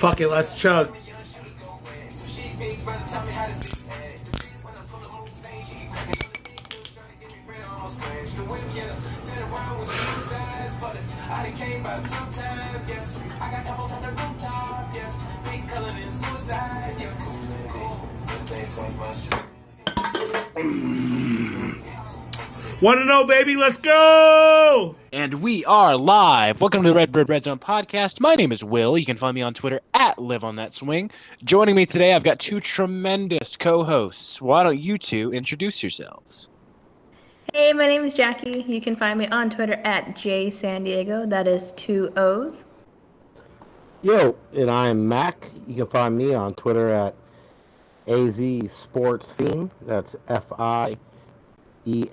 Fuck it, let's chug. Want to know, baby? Let's go! And we are live. Welcome to the Redbird Redzone podcast. My name is Will. You can find me on Twitter at LiveOnThatSwing. Joining me today, I've got two tremendous co-hosts. Why don't you two introduce yourselves? Hey, my name is Jackie. You can find me on Twitter at JSanDiego. That is 2 O's. Yo, and I'm Mac. You can find me on Twitter at AZSportsFiend. That's FIEN.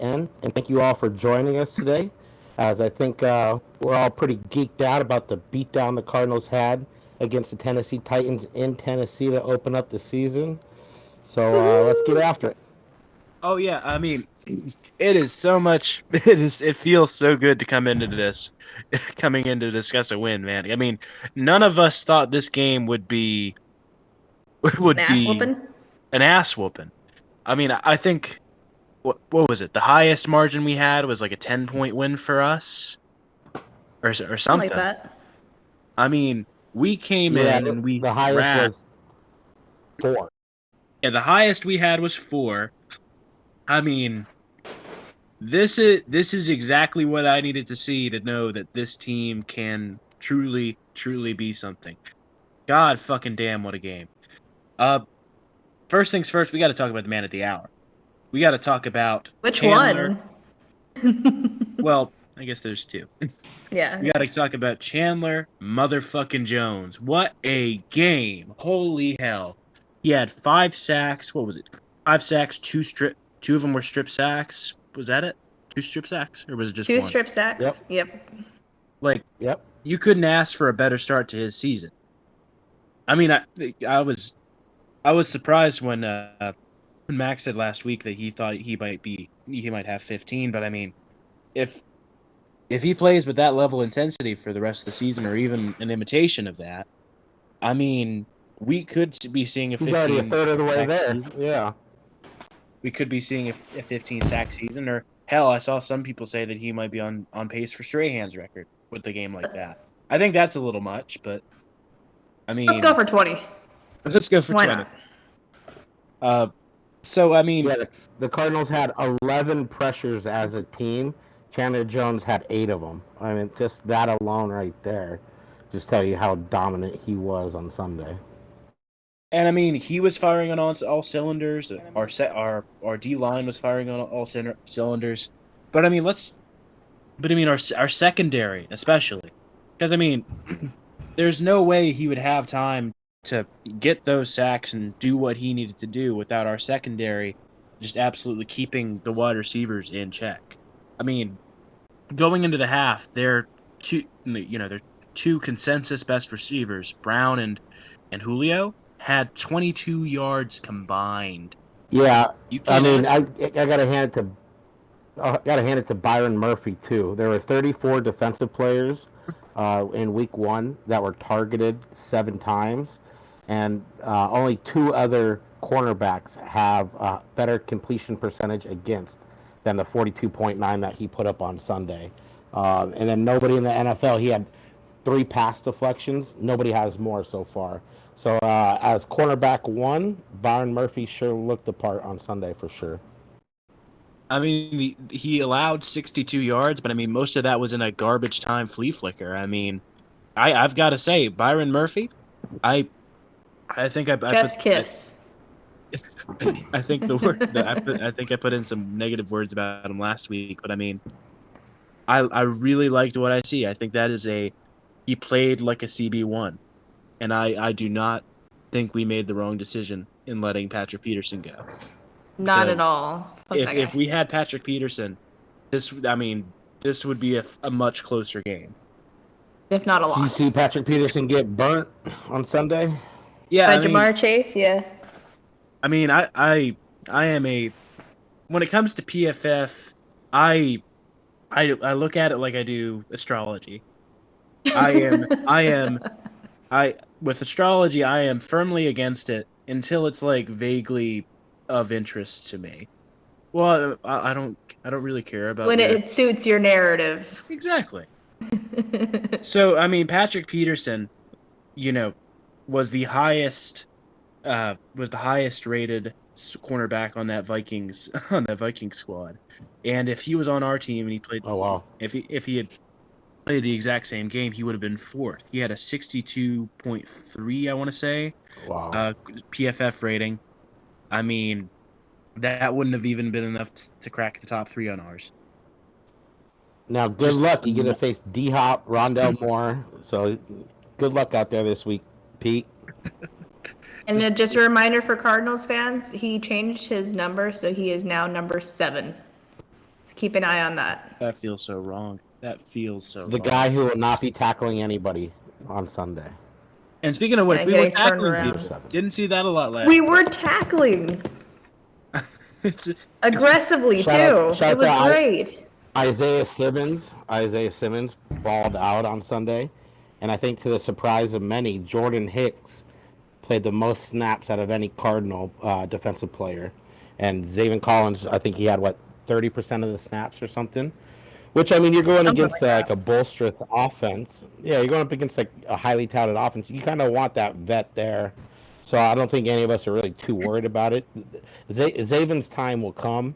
And thank you all for joining us today, as I think we're all pretty geeked out about the beatdown the Cardinals had against the Tennessee Titans in Tennessee to open up the season. So let's get after it. Oh yeah, I mean, it is so much. It feels so good to come into this, coming in to discuss a win, man. I mean, none of us thought this game would be an ass whooping. I mean, I think what was it? The highest margin we had was like a 10-point win for us, or something like that. I mean, we came in and the highest was 4. Yeah, the highest we had was 4. I mean, this is exactly what I needed to see to know that this team can truly be something. God fucking damn, what a game. First things first, we got to talk about the man at the hour. We got to talk about Which Chandler. one? Well, I guess there's 2. Yeah. We got to talk about Chandler motherfucking Jones. What a game. Holy hell. He had 5 sacks. What was it? 5 sacks, 2 of them were strip sacks. Was that it? 2 strip sacks? Or was it just 2 one? strip sacks? Yep. Yep. You couldn't ask for a better start to his season. I mean, I was surprised when Max said last week that he thought he might have 15, but I mean, if he plays with that level of intensity for the rest of the season, or even an imitation of that, I mean, we could be seeing a 15. He's already a third of the way there. Season. Yeah. We could be seeing a 15 sack season, or hell, I saw some people say that he might be on pace for Strahan's record with a game like that. I think that's a little much, but I mean, Let's go for 20. Let's go for Why 20. not? So I mean, Yeah, the Cardinals had 11 pressures as a team. Chandler Jones had 8 of them. I mean, just that alone right there, just tell you how dominant he was on Sunday. and I mean, he was firing on all cylinders. Our D line was firing on all cylinders. But I mean, our secondary especially, because I mean, there's no way he would have time to get those sacks and do what he needed to do without our secondary just absolutely keeping the wide receivers in check. I mean, going into the half, they're 2 consensus best receivers, Brown and Julio, had 22 yards combined. Yeah, I mean, I gotta hand it to Byron Murphy too. There were 34 defensive players in week 1 that were targeted 7 times, and only 2 other cornerbacks have a better completion percentage against than the 42.9 that he put up on Sunday. And then nobody in the NFL, he had 3 pass deflections. Nobody has more so far. So as cornerback 1, Byron Murphy sure looked the part on Sunday for sure. I mean, he allowed 62 yards, but I mean, most of that was in a garbage time flea flicker. I mean, I've got to say, Byron Murphy, I think Kiss. I think the word I think I put in some negative words about him last week, but I mean, I really liked what I see. I think that is he played like a CB1, and I do not think we made the wrong decision in letting Patrick Peterson go. Not at all. If we had Patrick Peterson, this would be a much closer game. If not a Did you loss. see Patrick Peterson get burnt on Sunday? Yeah, By Jamar Chase, yeah. I mean, I am when it comes to PFF, I look at it like I do astrology. I am With astrology, I am firmly against it until it's like vaguely of interest to me. Well, I don't really care about When it suits your narrative. Exactly. So, I mean, Patrick Peterson, was the highest rated cornerback on that Vikings squad. And if he was on our team and he played, Oh wow. if he had played the exact same game, he would have been 4th. He had a 62.3, I want to say, Wow. PFF rating. I mean, that wouldn't have even been enough to crack the top 3 on ours. Now, good luck. You get to face D-Hop, Rondell Moore. So, good luck out there this week, Pete. And just a reminder for Cardinals fans, he changed his number, so he is now number 7. So keep an eye on that. That feels so wrong. The guy who will not be tackling anybody on Sunday. And speaking of which, we were tackling people. Didn't see that a lot last We were tackling. Aggressively, too. It was great. Isaiah Simmons balled out on Sunday. And I think to the surprise of many, Jordan Hicks played the most snaps out of any Cardinal defensive player. And Zaven Collins, I think he had, 30% of the snaps or something? Which, I mean, you're going against like a bolsterous offense. Yeah, you're going up against like a highly touted offense. You kind of want that vet there. So I don't think any of us are really too worried about it. Zaven's time will come.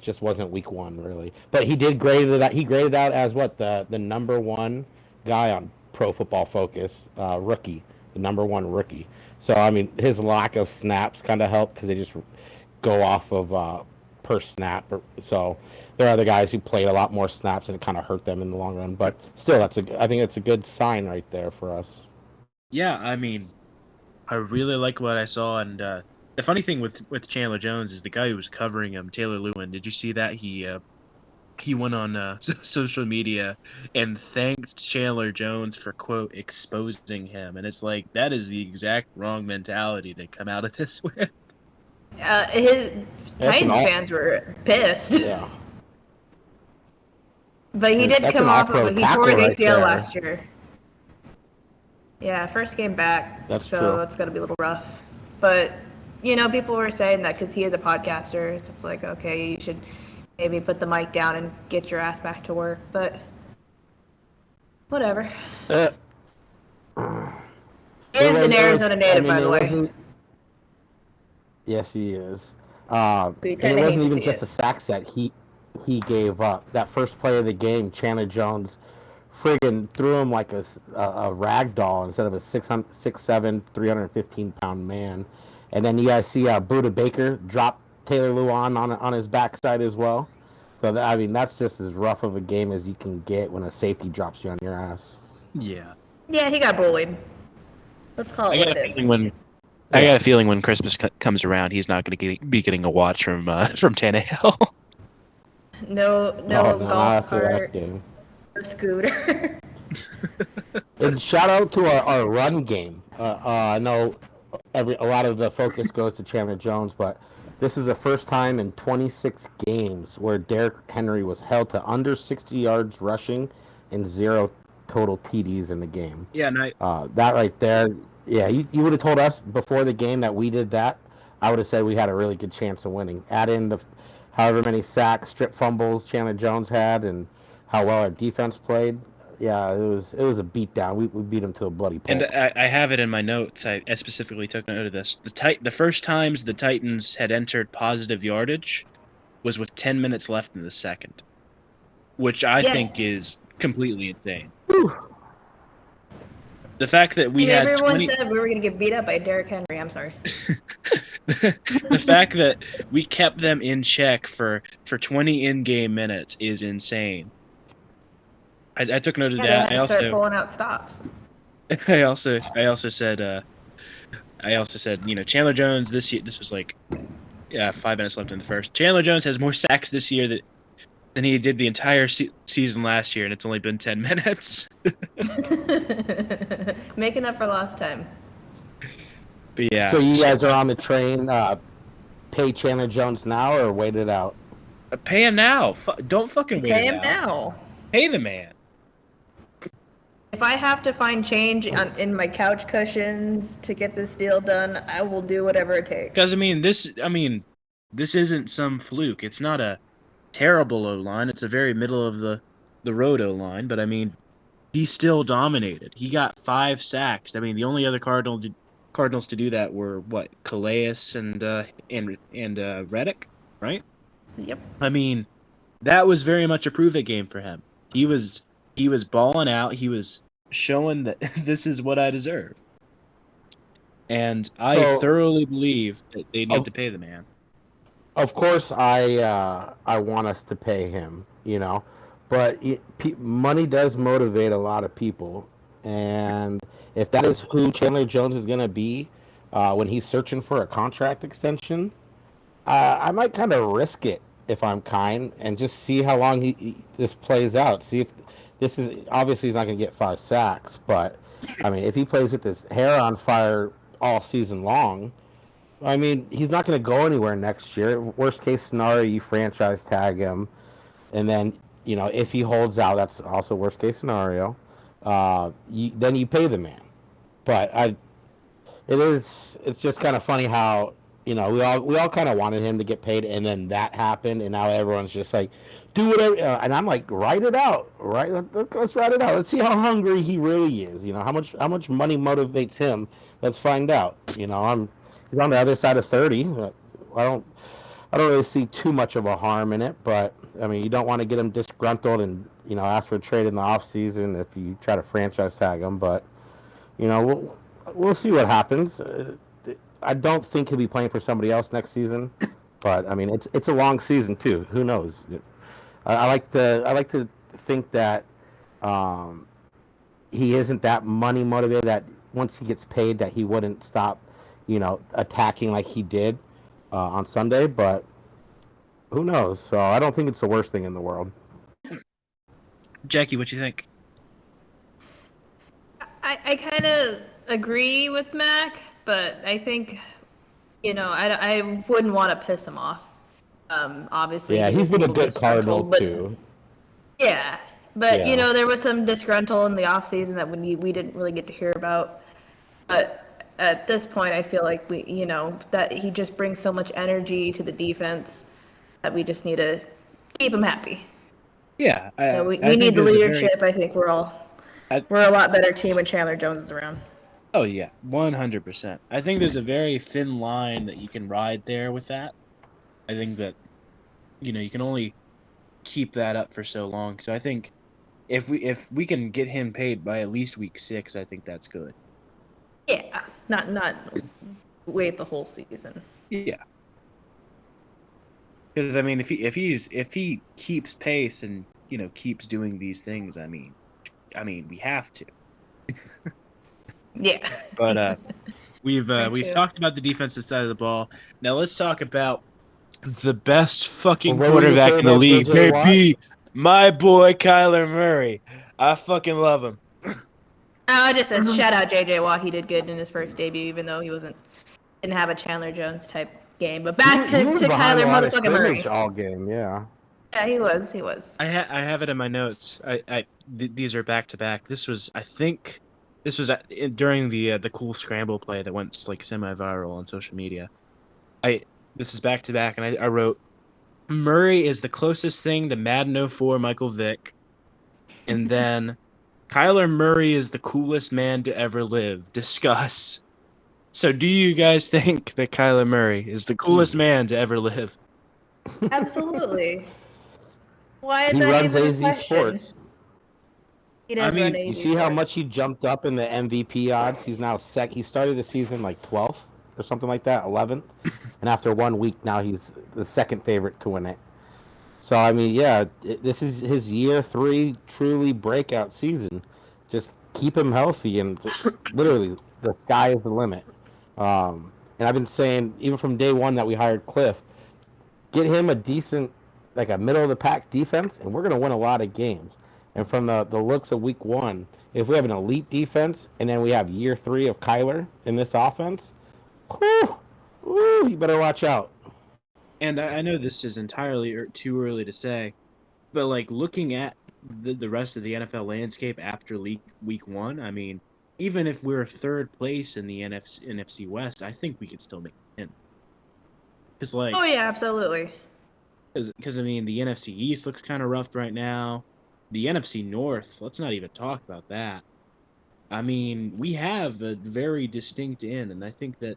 Just wasn't week 1, really. But he did grade it out. He graded out as the number 1 guy on Pro Football Focus, rookie, the number 1 rookie. So, I mean, his lack of snaps kind of helped because they just go off of per snap. So there are other guys who played a lot more snaps and it kind of hurt them in the long run. But still, I think it's a good sign right there for us. Yeah, I mean, I really like what I saw. And the funny thing with Chandler Jones is the guy who was covering him, Taylor Lewin. Did you see that? He went on social media and thanked Chandler Jones for, quote, exposing him. And it's like, that is the exact wrong mentality to come out of this with. His Titans fans were pissed. Yeah. But he did come off of it. He tore his ACL last year. Yeah, first game back. That's true. It's going to be a little rough. But, people were saying that because he is a podcaster. So it's like, okay, you should maybe put the mic down and get your ass back to work. But whatever. He is an Arizona native, by the way. Yes, he is. And it wasn't even just a sack set. He gave up. That first play of the game, Chandler Jones friggin' threw him like a rag doll instead of a 6'7", 315-pound man. And then you guys see Buda Baker drop Taylor Lewin on his backside as well. So, that's just as rough of a game as you can get when a safety drops you on your ass. Yeah. Yeah, he got bullied. Let's call it what it is. I got a feeling when Christmas comes around, he's not going to be getting a watch from Tannehill. No golf cart or scooter. And shout out to our run game. I know a lot of the focus goes to Chandler Jones, but this is the first time in 26 games where Derrick Henry was held to under 60 yards rushing and 0 total TDs in the game. Yeah, that right there. Yeah, you would have told us before the game that we did that. I would have said we had a really good chance of winning. Add in the however many sacks, strip fumbles Chandler Jones had, and how well our defense played. Yeah, it was a beatdown. We beat him to a bloody pulp. And I have it in my notes. I specifically took note of this. The first times the Titans had entered positive yardage was with 10 minutes left in the second, which I think is completely insane. Whew. The fact that everyone said we were going to get beat up by Derrick Henry. I'm sorry. The fact that we kept them in check for 20 in-game minutes is insane. I took note of that. I also start pulling out stops. I also said Chandler Jones this year. This was 5 minutes left in the first. Chandler Jones has more sacks this year than he did the entire season last year, and it's only been 10 minutes. Making up for lost time. But yeah. So you guys are on the train. Pay Chandler Jones now or wait it out? Pay him now. Don't fucking wait it out. Pay him now. Pay the man. if I have to find change in my couch cushions to get this deal done, I will do whatever it takes. Because this isn't some fluke. It's not a terrible O-line. It's a very middle of the road O-line. But I mean, he still dominated. He got 5 sacks. I mean, the only other Cardinals to do that were what, Calais and Reddick, right? Yep. I mean, that was very much a prove-it game for him. He was balling out. He was showing that this is what I deserve. And I thoroughly believe that they need to pay the man. Of course, I want us to pay him, but money does motivate a lot of people, and if that is who Chandler Jones is going to be when he's searching for a contract extension, I might kind of risk it if I'm kind and just see how long this plays out. See if this is obviously he's not going to get 5 sacks, but I mean, if he plays with his hair on fire all season long, I mean, he's not going to go anywhere next year. Worst case scenario, you franchise tag him, and then if he holds out, that's also worst case scenario. Then you pay the man. But it's just kind of funny how we all kind of wanted him to get paid, and then that happened, and now everyone's just like, do whatever. And I'm like, write it out, right? Let's write it out. Let's see how hungry he really is. How much money motivates him. Let's find out. He's on the other side of 30. I don't really see too much of a harm in it, but I mean, you don't want to get him disgruntled and ask for a trade in the offseason if you try to franchise tag him. But we'll see what happens. I don't think he'll be playing for somebody else next season, but I mean, it's a long season too. Who knows? I like to think that he isn't that money motivated. That once he gets paid, that he wouldn't stop, attacking like he did on Sunday. But who knows? So I don't think it's the worst thing in the world. Jackie, what you think? I kind of agree with Mac, but I think, I wouldn't want to piss him off. Obviously. Yeah, he's been a good Cardinal too. Yeah, but there was some disgruntled in the offseason that we didn't really get to hear about. But at this point, I feel like that he just brings so much energy to the defense that we just need to keep him happy. Yeah, we need the leadership. I think we're a lot better team when Chandler Jones is around. Oh yeah, 100%. I think there's a very thin line that you can ride there with that. I think that you can only keep that up for so long. So I think if we can get him paid by at least week 6, I think that's good. Yeah, not wait the whole season. Yeah. Because I mean, if he keeps pace and keeps doing these things, I mean, we have to. Yeah. But we've talked about the defensive side of the ball. Now let's talk about the best fucking quarterback in the league, baby. My boy Kyler Murray. I fucking love him. I just said shout out JJ Watt. He did good in his first debut, even though he didn't have a Chandler Jones type game. But back to Kyler motherfucking Murray. All game, yeah. Yeah, he was. I have it in my notes. These are back to back. This was during the cool scramble play that went like semi-viral on social media. This is back to back, and I wrote, Murray is the closest thing to Madden 04 Michael Vick, and then Kyler Murray is the coolest man to ever live. Discuss. So do you guys think that Kyler Murray is the coolest man to ever live? Absolutely. Why is he that runs even AZ a question? Sports. He does run AZ you see how much he jumped up in the MVP odds? He's now he started the season like 12th or something like that, 11th. And after 1 week, now he's the second favorite to win it. So, I mean, yeah, this is his year 3 truly breakout season. Just keep him healthy, and literally, the sky is the limit. And I've been saying, even from day one that we hired Cliff, get him a decent, like a middle-of-the-pack defense, and we're going to win a lot of games. And from the looks of week 1, if we have an elite defense, and then we have year 3 of Kyler in this offense, you better watch out. And I know this is entirely too early to say, but like looking at the rest of the NFL landscape after week 1, I mean, even if we're third place in the NFC West, I think we could still make it in. Because Oh yeah, absolutely. Because I mean, the NFC East looks kind of rough right now. The NFC North, let's not even talk about that. I mean, we have a very distinct in, and I think that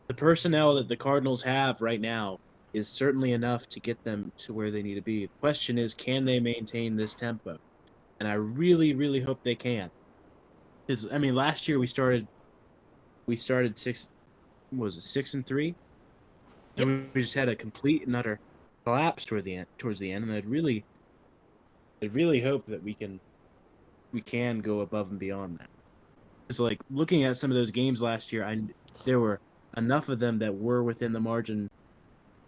the personnel that the Cardinals have right now is certainly enough to get them to where they need to be. The question is, can they maintain this tempo? And I really, really hope they can. Because I mean, last year we started 6, what was it, 6-3, Yep. and we just had a complete and utter collapse towards the end. And I'd really hope that we can go above and beyond that. It's like looking at some of those games last year, there were enough of them that were within the margin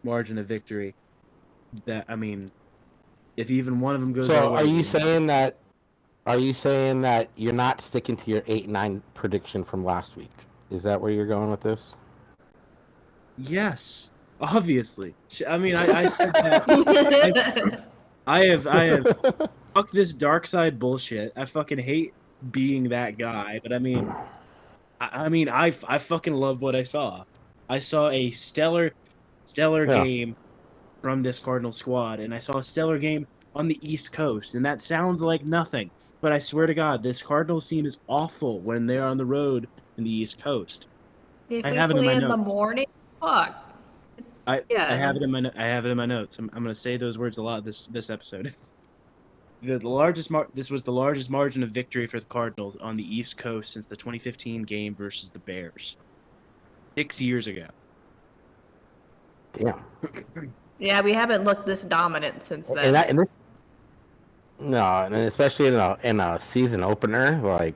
of victory. That, I mean, if even one of them goes our way. Are you saying that you're not sticking to your 8-9 prediction from last week? Is that where you're going with this? Yes, obviously. I mean, I said that. I have fuck this dark side bullshit. I fucking hate being that guy, but I mean, I fucking love what I saw. I saw a stellar game from this Cardinal squad, and I saw a stellar game on the East Coast, and that sounds like nothing, but I swear to God, this Cardinals team is awful when they're on the road in the East Coast. If I we have it in play my in the notes. morning, fuck. I have it in that's- my I have it in my notes. I'm gonna say those words a lot this episode. This was the largest margin of victory for the Cardinals on the East Coast since the 2015 game versus the Bears, 6 years ago. Damn. Yeah, we haven't looked this dominant since then. And especially in a season opener, like.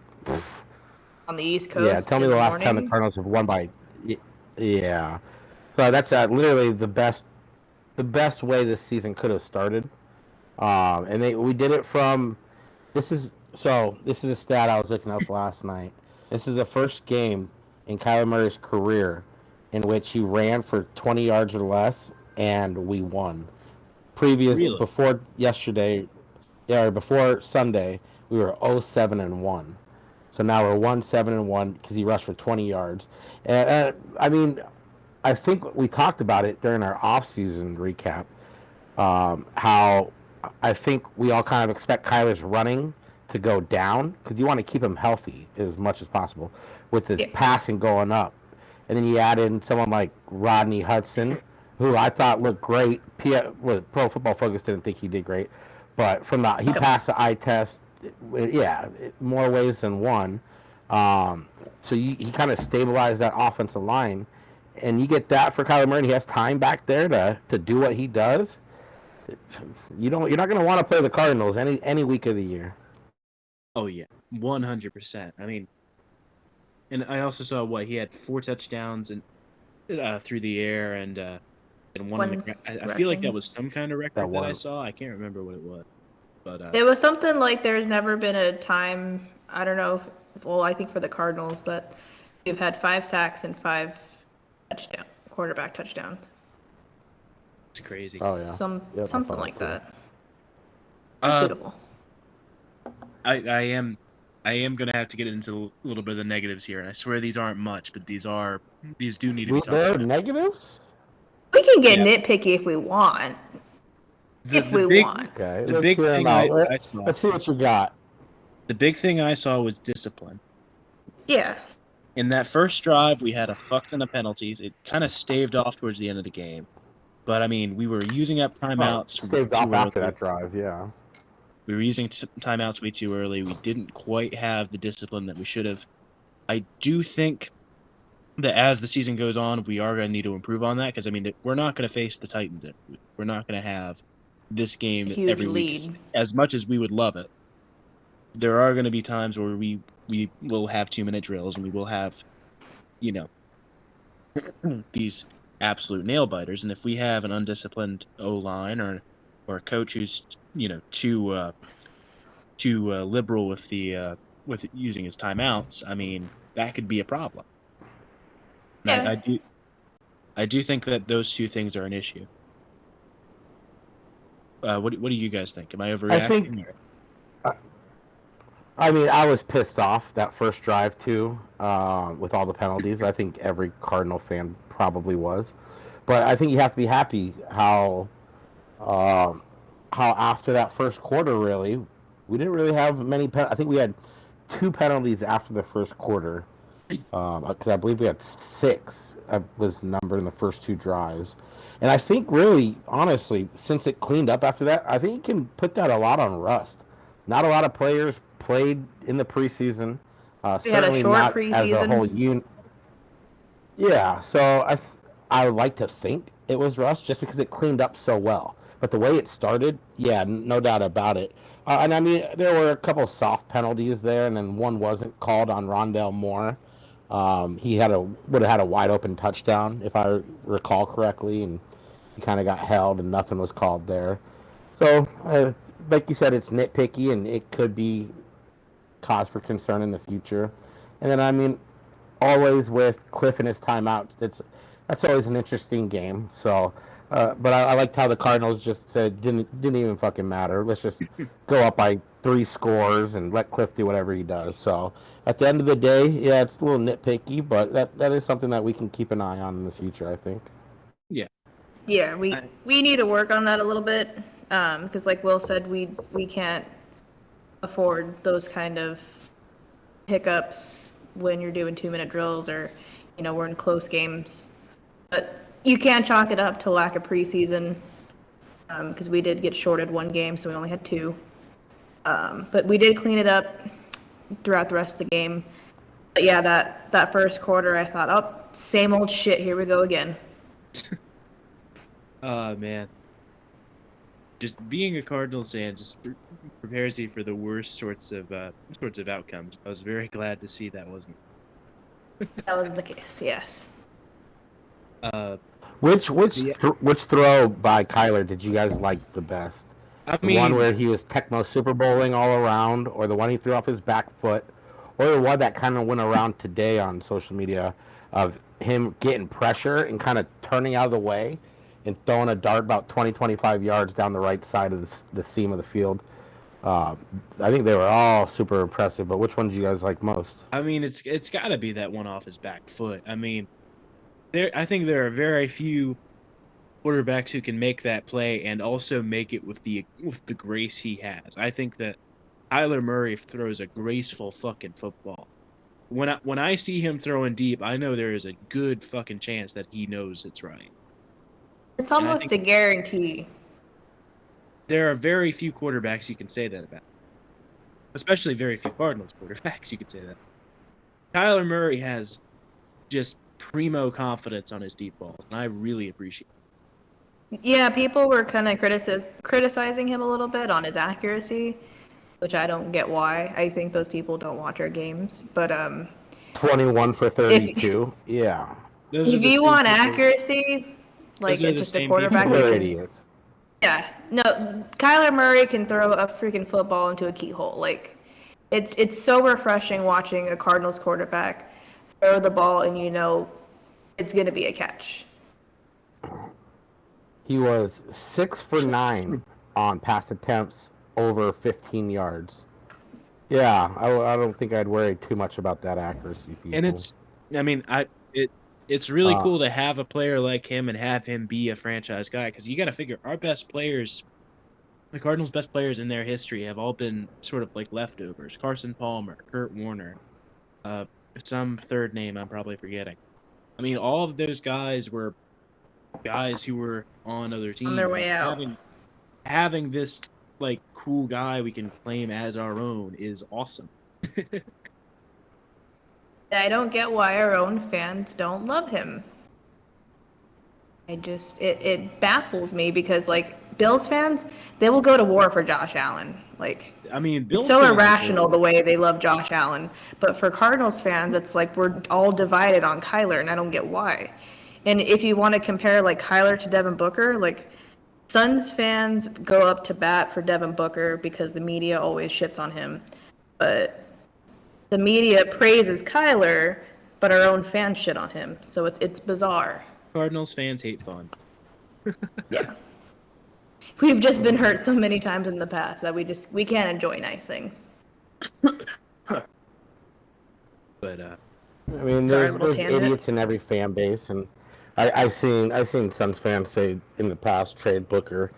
On the East Coast. Yeah, tell me the last time the Cardinals have won by. Yeah, so that's literally the best way this season could have started. And we did it from. This is a stat I was looking up last night. This is the first game in Kyler Murray's career in which he ran for 20 yards or less, and we won. Really? Before yesterday, or before Sunday, we were 0-7-1. So now we're 1-7-1 because he rushed for 20 yards. And I mean, I think we talked about it during our off-season recap. How I think we all kind of expect Kyler's running to go down because you want to keep him healthy as much as possible with his passing going up. And then you add in someone like Rodney Hudson, who I thought looked great. Pro Football Focus didn't think he did great, but he passed the eye test. Yeah, more ways than one. So he kind of stabilized that offensive line, and you get that for Kyler Murray. And he has time back there to do what he does. You're not going to want to play the Cardinals any week of the year. Oh yeah, 100%. I mean, and I also saw he had 4 touchdowns and through the air and one in the ground. I feel like that was some kind of record that I saw. I can't remember what it was, but it was something like there's never been a time. I don't know. I think for the Cardinals that we've had 5 sacks and 5 quarterback touchdowns. It's crazy. Oh yeah, Something like that. Beautiful. I am gonna have to get into a little bit of the negatives here, and I swear these aren't much, but these do need to be talked about. There are negatives? We can get nitpicky if we want. Okay, the big thing I saw. Let's see what you got. The big thing I saw was discipline. Yeah. In that first drive, we had a fuck ton of penalties. It kind of staved off towards the end of the game. But, I mean, we were using up timeouts. Staved off after that drive, yeah. We were using timeouts way too early. We didn't quite have the discipline that we should have. I do think that as the season goes on, we are going to need to improve on that. Because, I mean, we're not going to face the Titans. We're not going to have this game every week. As much as we would love it, there are going to be times where we will have 2-minute drills and we will have, these absolute nail biters. And if we have an undisciplined O-line or a coach who's too liberal with with using his timeouts, I mean, that could be a problem. Yeah. I do think that those two things are an issue. What do you guys think? Am I overreacting? I mean, I was pissed off that first drive too, with all the penalties. I think every Cardinal fan probably was, but I think you have to be happy um, how after that first quarter, really, we didn't really have many. I think we had 2 penalties after the first quarter, because I believe we had 6. Was the number in the first 2 drives, and I think really, honestly, since it cleaned up after that, I think you can put that a lot on rust. Not a lot of players played in the preseason. We had a Certainly short not as a whole preseason. unit. Yeah, so I would like to think it was rust just because it cleaned up so well. But the way it started, yeah, no doubt about it. And I mean, there were a couple soft penalties there, and then one wasn't called on Rondell Moore. He would have had a wide open touchdown if I recall correctly, and he kind of got held, and nothing was called there. So, like you said, it's nitpicky, and it could be cause for concern in the future. And then, I mean, always with Cliff and his timeouts, that's always an interesting game. So, but I liked how the Cardinals just said didn't even fucking matter. Let's just go up by 3 scores and let Cliff do whatever he does. So at the end of the day, yeah, it's a little nitpicky, but that is something that we can keep an eye on in the future, I think. Yeah. Yeah, we need to work on that a little bit, because like Will said, we can't afford those kind of hiccups when you're doing 2-minute drills or, we're in close games. But you can't chalk it up to lack of preseason, because we did get shorted 1 game, so we only had 2. But we did clean it up throughout the rest of the game. But yeah, that first quarter, I thought, oh, same old shit, here we go again. Oh, man. Just being a Cardinals fan just prepares you for the worst sorts of outcomes. I was very glad to see that wasn't. That was the case, yes. Which throw by Kyler did you guys like the best? The one where he was Tecmo Super Bowling all around, or the one he threw off his back foot, or the one that kind of went around today on social media of him getting pressure and kind of turning out of the way and throwing a dart about 20-25 yards down the right side of the seam of the field. I think they were all super impressive, but which one did you guys like most? I mean, it's got to be that one off his back foot. I mean, I think there are very few quarterbacks who can make that play and also make it with the grace he has. I think that Kyler Murray throws a graceful fucking football. When I see him throwing deep, I know there is a good fucking chance that he knows it's right. It's almost a guarantee. There are very few quarterbacks you can say that about. Especially very few Cardinals quarterbacks you could say that. Kyler Murray has just primo confidence on his deep balls, and I really appreciate it. Yeah, people were kind of criticizing him a little bit on his accuracy, which I don't get why. I think those people don't watch our games, but 21 for 32. Yeah. If you want accuracy, like just a quarterback, they're idiots. Yeah, no, Kyler Murray can throw a freaking football into a keyhole. Like, it's so refreshing watching a Cardinals quarterback throw the ball and it's gonna be a catch. He was 6 for 9 on pass attempts over 15 yards. Yeah, I don't think I'd worry too much about that accuracy, people. And it's really cool to have a player like him and have him be a franchise guy, because you got to figure our best players, the Cardinals' best players in their history, have all been sort of like leftovers. Carson Palmer, Kurt Warner, some third name I'm probably forgetting. I mean, all of those guys were guys who were on other teams. On their way out. Having this like cool guy we can claim as our own is awesome. I don't get why our own fans don't love him. It baffles me because, like, Bills fans, they will go to war for Josh Allen. Like, I mean, Bills it's so fans irrational the way they love Josh Allen. But for Cardinals fans, it's like we're all divided on Kyler, and I don't get why. And if you want to compare, like, Kyler to Devin Booker, like, Suns fans go up to bat for Devin Booker because the media always shits on him. But the media praises Kyler, but our own fans shit on him. So it's bizarre. Cardinals fans hate fun. Yeah. If We've just been hurt so many times in the past that we can't enjoy nice things. But I mean, there's idiots in every fan base, and I've seen Suns fans say in the past trade Booker,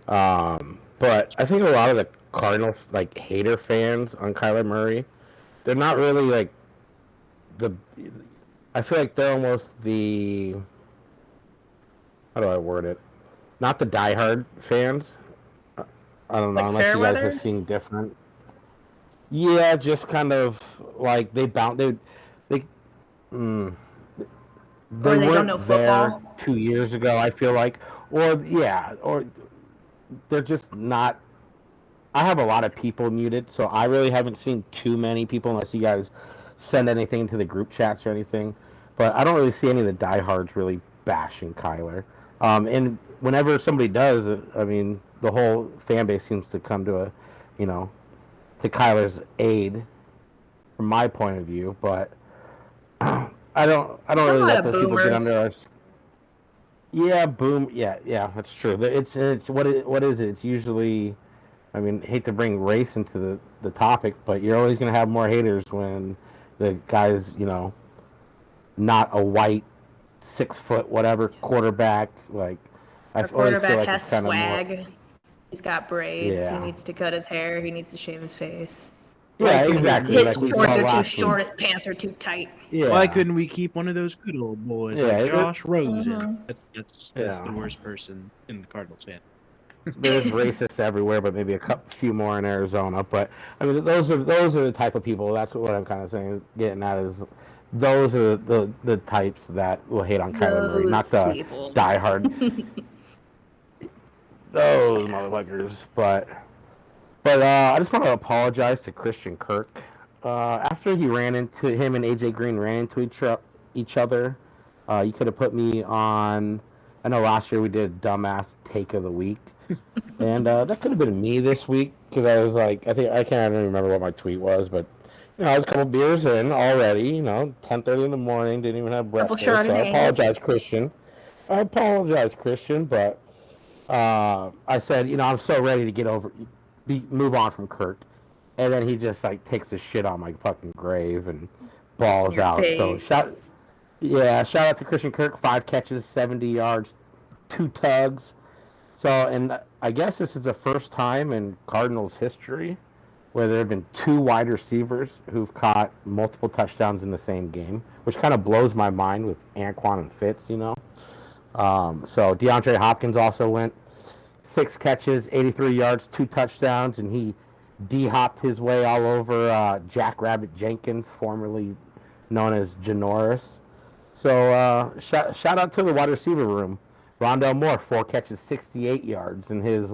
but I think a lot of the Cardinals like hater fans on Kyler Murray, they're not really like I feel like they're almost the, how do I word it? Not the diehard fans. I don't know, like unless you guys have seen different. Yeah, just kind of like they Mm, they don't weren't know there football. 2 years ago, I feel like. Or they're just not. I have a lot of people muted, so I really haven't seen too many people unless you guys send anything to the group chats or anything. But I don't really see any of the diehards really bashing Kyler. And whenever somebody does, I mean, the whole fan base seems to come to to Kyler's aid, from my point of view. But I don't really let those people get under our. Yeah, boom. Yeah, that's true. It's what is it? It's usually, I mean, hate to bring race into the topic, but you're always going to have more haters when the guy's, not a white 6 foot whatever quarterback. Like, I always feel like has it's kind swag. of more. He's got braids. Yeah. He needs to cut his hair. He needs to shave his face. Yeah, exactly. His shorts are too short. His pants are too tight. Yeah. Why couldn't we keep one of those good old boys like Josh Rosen? That's the worst person in the Cardinals fan. There's racists everywhere, but maybe a few more in Arizona. But I mean, those are the type of people. That's what I'm kind of saying. Getting at is those are the types that will hate on Kyler Murray, not the diehard. Those motherfuckers, but I just want to apologize to Christian Kirk. After him and AJ Green ran into each other, you could have put me on. I know last year we did a dumbass take of the week, and that could have been me this week because I was like, I can't even remember what my tweet was, but I was a couple beers in already. 10:30 in the morning, didn't even have breakfast. So I apologize, Christian. But I said, I'm so ready to get over. Move on from Kirk, and then he just like takes his shit on my fucking grave and balls out. Face. So shout out to Christian Kirk, 5 catches, 70 yards, 2 tugs. So, and I guess this is the first time in Cardinals history where there have been 2 wide receivers who've caught multiple touchdowns in the same game, which kind of blows my mind with Anquan and Fitz. So DeAndre Hopkins also went 6 catches, 83 yards, 2 touchdowns, and he D-hopped his way all over Jack Rabbit Jenkins, formerly known as Janoris. So shout out to the wide receiver room. Rondell Moore, 4 catches, 68 yards, and his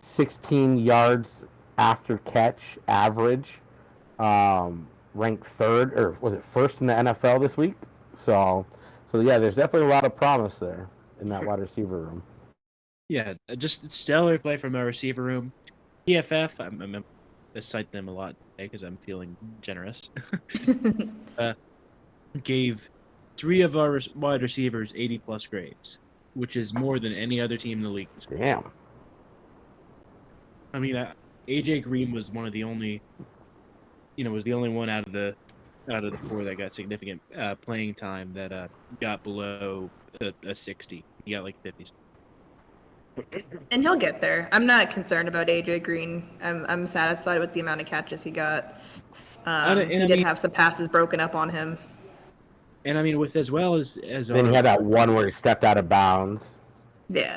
16 yards after catch average, ranked 3rd, or was it 1st in the NFL this week? So yeah, there's definitely a lot of promise there in that wide receiver room. Yeah, just stellar play from our receiver room. PFF, I'm going to cite them a lot today because I'm feeling generous. Gave 3 of our wide receivers 80-plus grades, which is more than any other team in the league. Damn. I mean, AJ Green was one of the only, was the only one out of the 4 that got significant playing time that got below a 60. He got like 50s. And he'll get there. I'm not concerned about AJ Green. I'm satisfied with the amount of catches he got. He did have some passes broken up on him. And I mean, with as well as then he had that one where he stepped out of bounds. Yeah.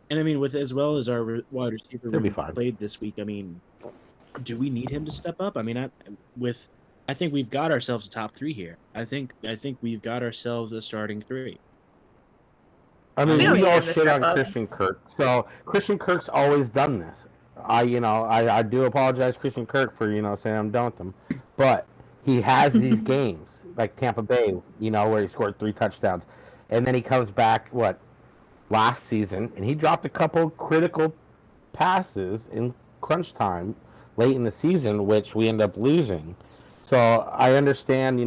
And I mean, with as well as our wide receiver played this week, I mean, do we need him to step up? I mean, I think we've got ourselves a top 3 here. I think we've got ourselves a starting 3. I mean, we all shit on Christian Kirk. So Christian Kirk's always done this. I do apologize, Christian Kirk, for saying I'm done with him, but he has these games like Tampa Bay, where he scored 3 touchdowns, and then he comes back last season and he dropped a couple critical passes in crunch time late in the season, which we end up losing. So I understand,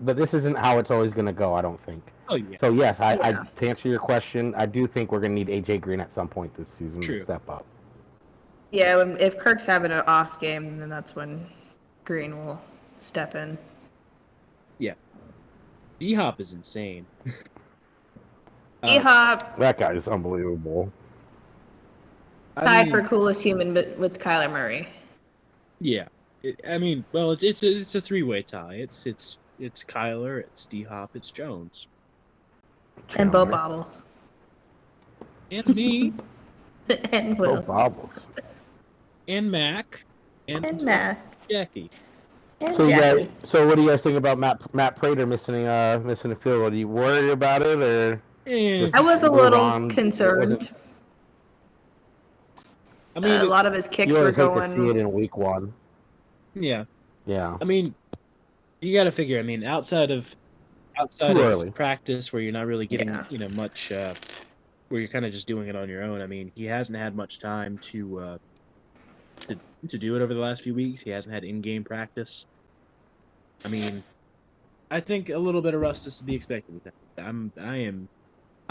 but this isn't how it's always going to go. I don't think. Oh yeah. So yes, I Yeah. to answer your question, I do think we're going to need AJ Green at some point this season to step up. Yeah, if Kirk's having an off game, then that's when Green will step in. Yeah. D-Hop is insane. D-Hop That guy is unbelievable. tied for coolest human with Kyler Murray. Yeah. It's a three-way tie. It's Kyler, it's D-Hop, it's Jones. And Bo Bobbles. And me. And Bo Will. Bobbles. And Mac. And Matt. Jackie. And So Jackie. so what do you guys think about Matt Prater missing a field goal? Are you worried about it or? I was a little on? concerned. I mean, a lot of his kicks You were always hate going. to see it in week 1. Yeah. Yeah. I mean, you got to figure. I mean, outside of practice, where you're not really getting much, where you're kind of just doing it on your own. I mean, he hasn't had much time to do it over the last few weeks. He hasn't had in-game practice. I mean, I think a little bit of rust is to be expected with that. I'm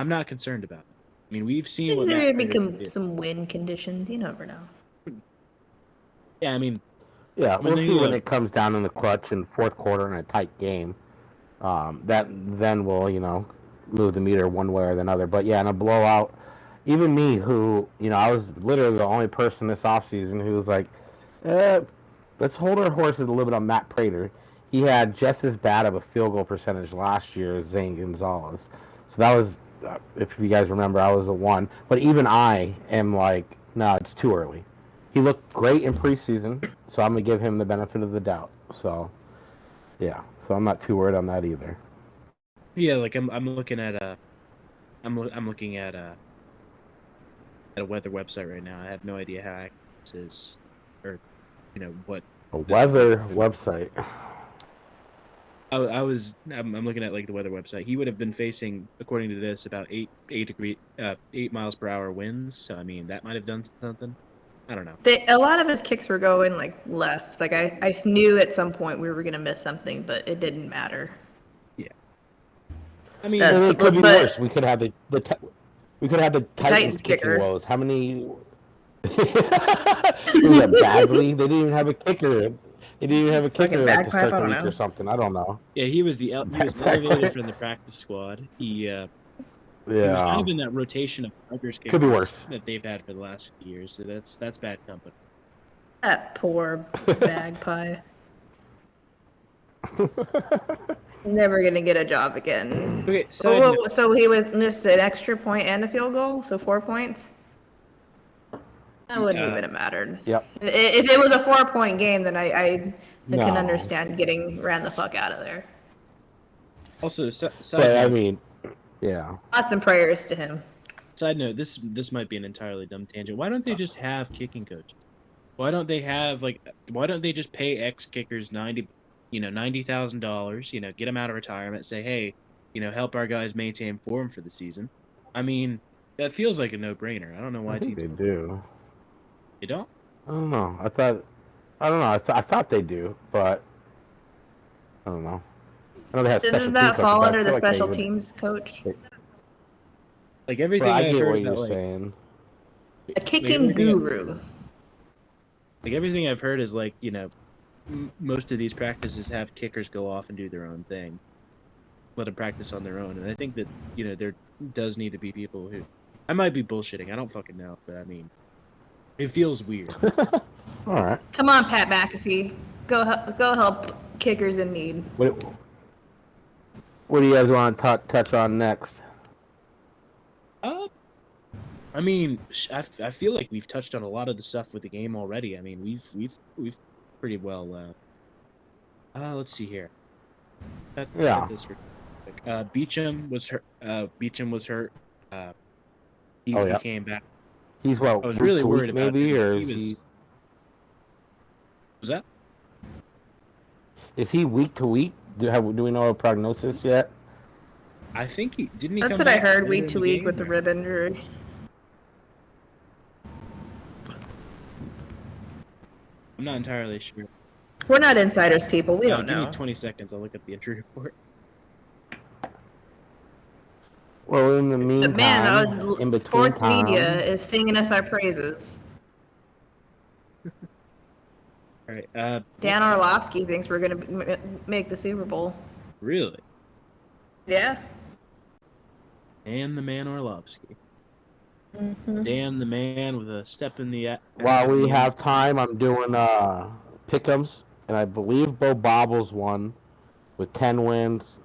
not concerned about it. I mean, we've seen what There Matt may Prater be can do. some win conditions. You never know. Yeah, I mean, Yeah, when we'll see when they, it comes down in the clutch in fourth quarter in a tight game. That then will, move the meter one way or another. But yeah, in a blowout, even me, who, I was literally the only person this offseason who was like, let's hold our horses a little bit on Matt Prater. He had just as bad of a field goal percentage last year as Zane Gonzalez. So that was, if you guys remember, I was a 1. But even I am like, no, it's too early. He looked great in preseason, so I'm going to give him the benefit of the doubt. So, yeah. So I'm not too worried on that either. yeah, like I'm looking at a weather website right now. I have no idea how accurate this is, or what. A weather website. I'm looking at like the weather website. He would have been facing, according to this, about 8 miles per hour winds. So I mean, that might have done something. I don't know. A lot of his kicks were going like left. Like I knew at some point we were gonna miss something, but it didn't matter. Yeah. I mean, it could be worse. We could have the Titans kicking kicker. woes. How many? Was that Bagley? They didn't even have a kicker. They didn't even have a kicker like to start the week or something. I don't know. Yeah, he was elevated from the practice squad. He was kind of in that rotation of Rutgers kickers Could be worse. that they've had for the last few years. So that's bad company. That poor bagpie. Never gonna get a job again. Okay, So he missed an extra point and a field goal, so 4 points. That wouldn't even have mattered. Yep. If it was a 4-point game, then I No. can understand getting ran the fuck out of there. Also, I mean, yeah. Thoughts and prayers to him. Side note: this might be an entirely dumb tangent. Why don't they just have kicking coaches? Why don't they just pay ex-kickers $90,000? Get them out of retirement. Say, hey, help our guys maintain form for the season. I mean, that feels like a no-brainer. I don't know why I think teams they do. You don't? I don't know. I thought they do, but I don't know. I know they have special Doesn't team that coaches, fall but I under the feel like they special would- teams coach? Like everything I I've get heard what you're about, saying. A kicking guru. Like everything I've heard is like, most of these practices have kickers go off and do their own thing. Let them practice on their own. And I think that, there does need to be people who... I might be bullshitting. I don't fucking know. But I mean, it feels weird. All right. Come on, Pat McAfee. Go help kickers in need. What do you guys want to touch on next? I mean, I feel like we've touched on a lot of the stuff with the game already. I mean, we've pretty well. Let's see here. Yeah. Beecham was hurt. He came back. He's I was really worried about maybe, him. or He was that? Is he week to week? Do we know a prognosis yet? I think he didn't. That's what I heard. Week to week with the rib injury. I'm not entirely sure. We're not insiders, people. We don't Give know. me 20 seconds. I'll look at the injury report. Well, in the meantime, But man, in between sports time, media is singing us our praises. All right. Dan Orlovsky thinks we're going to make the Super Bowl. Really? Yeah. Dan the Man Orlovsky. Mm-hmm. Dan the Man with a step in the... while we have time, I'm doing pick'ems, and I believe Bo Bobbles won with 10 wins.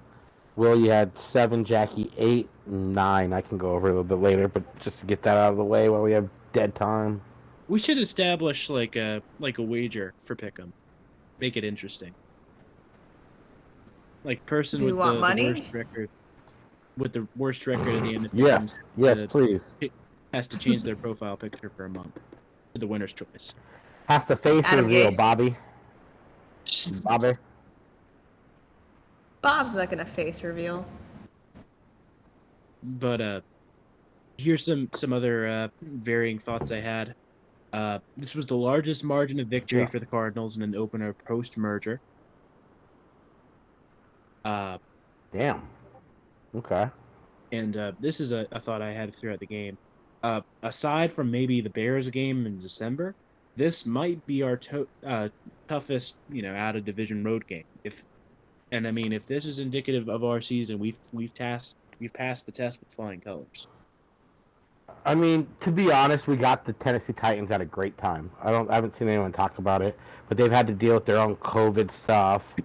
Willie had 7, Jackie 8, 9. I can go over a little bit later, but just to get that out of the way while we have dead time. We should establish like a wager for pick'em. Make it interesting. Like person Do you with want the money? worst record. With the worst record at the end of Yes, please. Has to change their profile picture for a month. To the winner's choice. Has to face Adam reveal, Gase. Bobby. Bob's not going to face reveal. But here's some other varying thoughts I had. This was the largest margin of victory for the Cardinals in an opener post-merger. Damn. Okay. And this is a thought I had throughout the game. Aside from maybe the Bears game in December, this might be our toughest, out of division road game. If this is indicative of our season, we've passed the test with flying colors. I mean, to be honest, we got the Tennessee Titans at a great time. I haven't seen anyone talk about it, but they've had to deal with their own COVID stuff,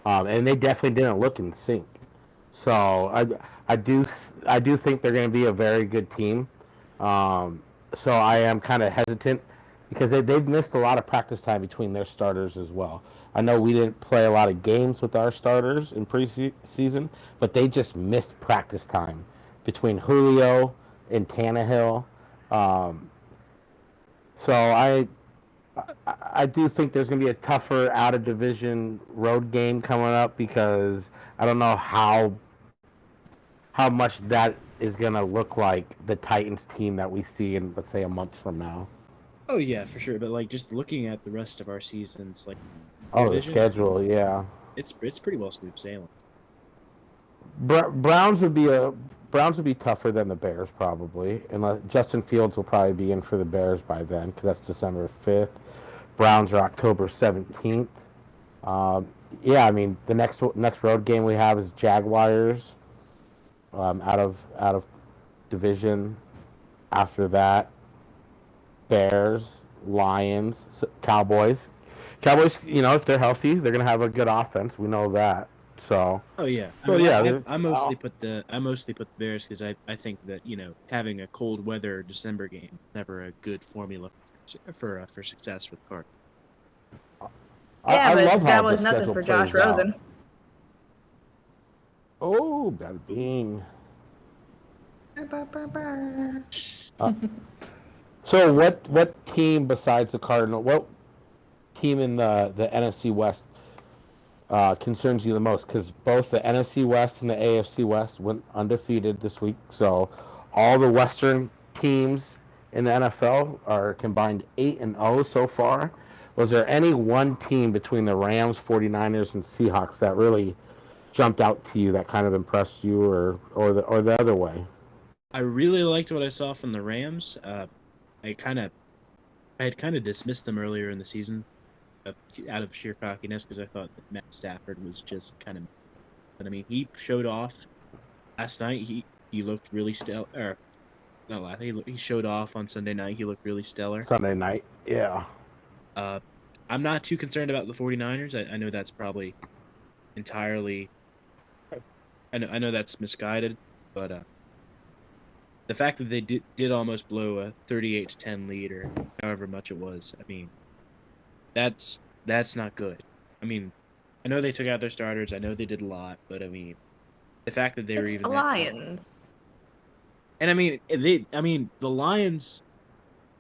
and they definitely didn't look in sync. So I do think they're going to be a very good team. So I am kind of hesitant because they've missed a lot of practice time between their starters as well. I know we didn't play a lot of games with our starters in preseason, but they just missed practice time between Julio and Tannehill. So I do think there's going to be a tougher out-of-division road game coming up because I don't know how much that is going to look like the Titans team that we see in, let's say, a month from now. Oh, yeah, for sure. But, just looking at the rest of our seasons, the schedule, yeah. It's pretty well smooth sailing. Browns would be tougher than the Bears probably, and Justin Fields will probably be in for the Bears by then because that's December 5th. Browns are October 17th. The next road game we have is Jaguars. Out of division. After that, Bears, Lions, Cowboys. Cowboys, if they're healthy, they're gonna have a good offense. We know that. So. Oh yeah. I mostly put the Bears because I think that having a cold weather December game never a good formula for success for the Cardinals. Yeah, I love that how was the nothing schedule for Josh plays out. Rosen. Oh, that being. So what team besides the Cardinals? What team in the NFC West concerns you the most? Because both the NFC West and the AFC West went undefeated this week. So all the Western teams in the NFL are combined 8-0 so far. Was there any one team between the Rams, 49ers, and Seahawks that really jumped out to you that kind of impressed you, or the other way? I really liked what I saw from the Rams. I had kind of dismissed them earlier in the season out of sheer cockiness because I thought that Matt Stafford was just kind of. But he showed off last night. He looked really stellar. Not last. He showed off on Sunday night. He looked really stellar. Sunday night, yeah. I'm not too concerned about the 49ers. I know that's probably entirely. I know that's misguided, but the fact that they did almost blow a 38-10 lead or however much it was, that's not good. I know they took out their starters. I know they did a lot, but the fact that they were even the Lions. And the Lions.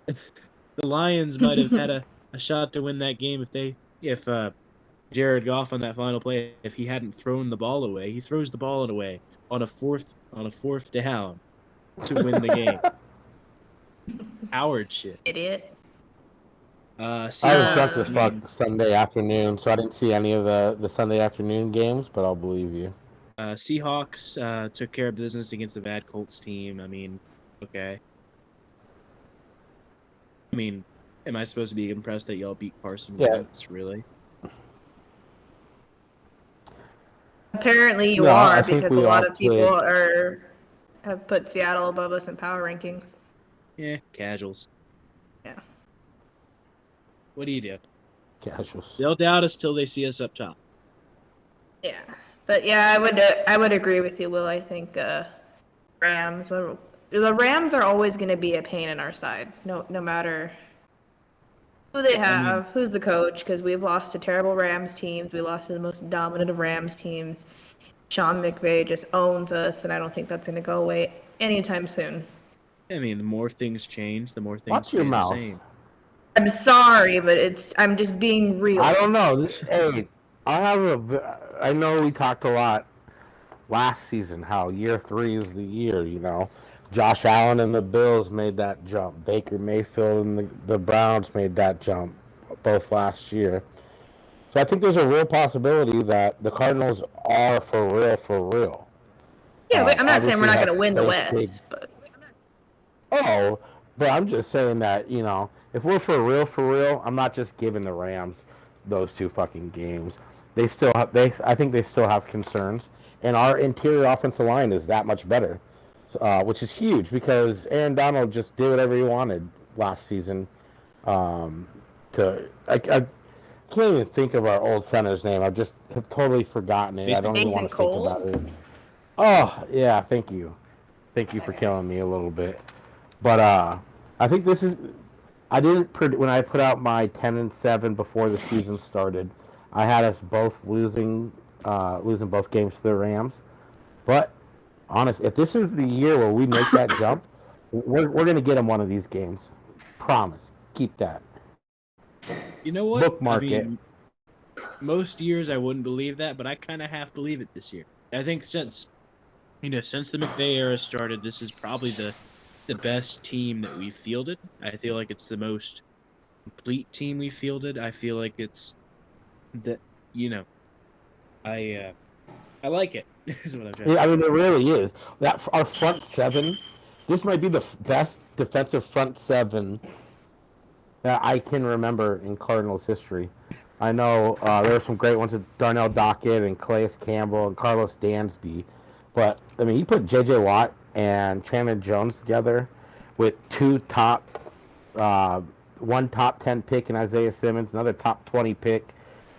The Lions might have had a shot to win that game if Jared Goff on that final play, if he hadn't thrown the ball away. He throws the ball away on a fourth down to win the game. Howard shit. Idiot. I was drunk as fuck Sunday afternoon, so I didn't see any of the Sunday afternoon games, but I'll believe you. Seahawks took care of business against the bad Colts team. I mean, okay. I mean, am I supposed to be impressed that y'all beat Carson Wentz, really? Apparently you are, because a lot of people have put Seattle above us in power rankings. Yeah, casuals. Yeah. What do you do? Casuals. They'll doubt us till they see us up top. Yeah, but yeah, I would agree with you, Will. I think the Rams are always going to be a pain in our side, no matter who they have, who's the coach, because we've lost to terrible Rams teams. We lost to the most dominant of Rams teams. Sean McVay just owns us, and I don't think that's going to go away anytime soon. I mean, the more things change, the more things stay the same. I'm sorry, but I'm just being real. I don't know. Hey, I know we talked a lot last season how year 3 is the year, you know. Josh Allen and the Bills made that jump. Baker Mayfield and the Browns made that jump both last year. So I think there's a real possibility that the Cardinals are for real. Yeah, but I'm not saying we're not going to win the West, but... Oh, but I'm just saying that, you know, if we're for real, I'm not just giving the Rams those 2 fucking games. I think they still have concerns, and our interior offensive line is that much better, which is huge because Aaron Donald just did whatever he wanted last season. I can't even think of our old center's name. I just have totally forgotten it. I don't even want to think about it. Oh, yeah, thank you. Thank you for killing me a little bit. But I think this is... when I put out my 10-7 before the season started, I had us both losing both games to the Rams. But, honest, if this is the year where we make that jump, we're going to get them one of these games. Promise. Keep that. You know what? Bookmark it. Most years I wouldn't believe that, but I kind of half believe it this year. I think since the McVay era started, this is probably the best team that we've fielded. I feel like it's the most complete team we've fielded. I feel like it's I like it. Is what I'm trying to say. I mean, it really is. That our front 7, this might be the best defensive front 7 that I can remember in Cardinals history. I know there were some great ones with Darnell Dockett and Calais Campbell and Carlos Dansby, but I mean, you put J.J. Watt and Chandler Jones together with 2 one top 10 pick in Isaiah Simmons, another top 20 pick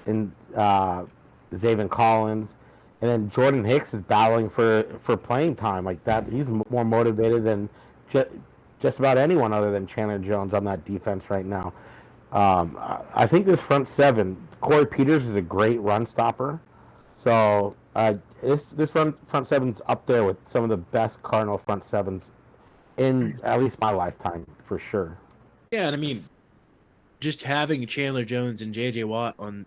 in Zaven Collins, and then Jordan Hicks is battling for playing time like that. He's more motivated than just about anyone other than Chandler Jones on that defense right now. I think this front 7, Corey Peters is a great run stopper. So this front 7's up there with some of the best Cardinal front 7s in at least my lifetime, for sure. Yeah, and I mean, just having Chandler Jones and J.J. Watt on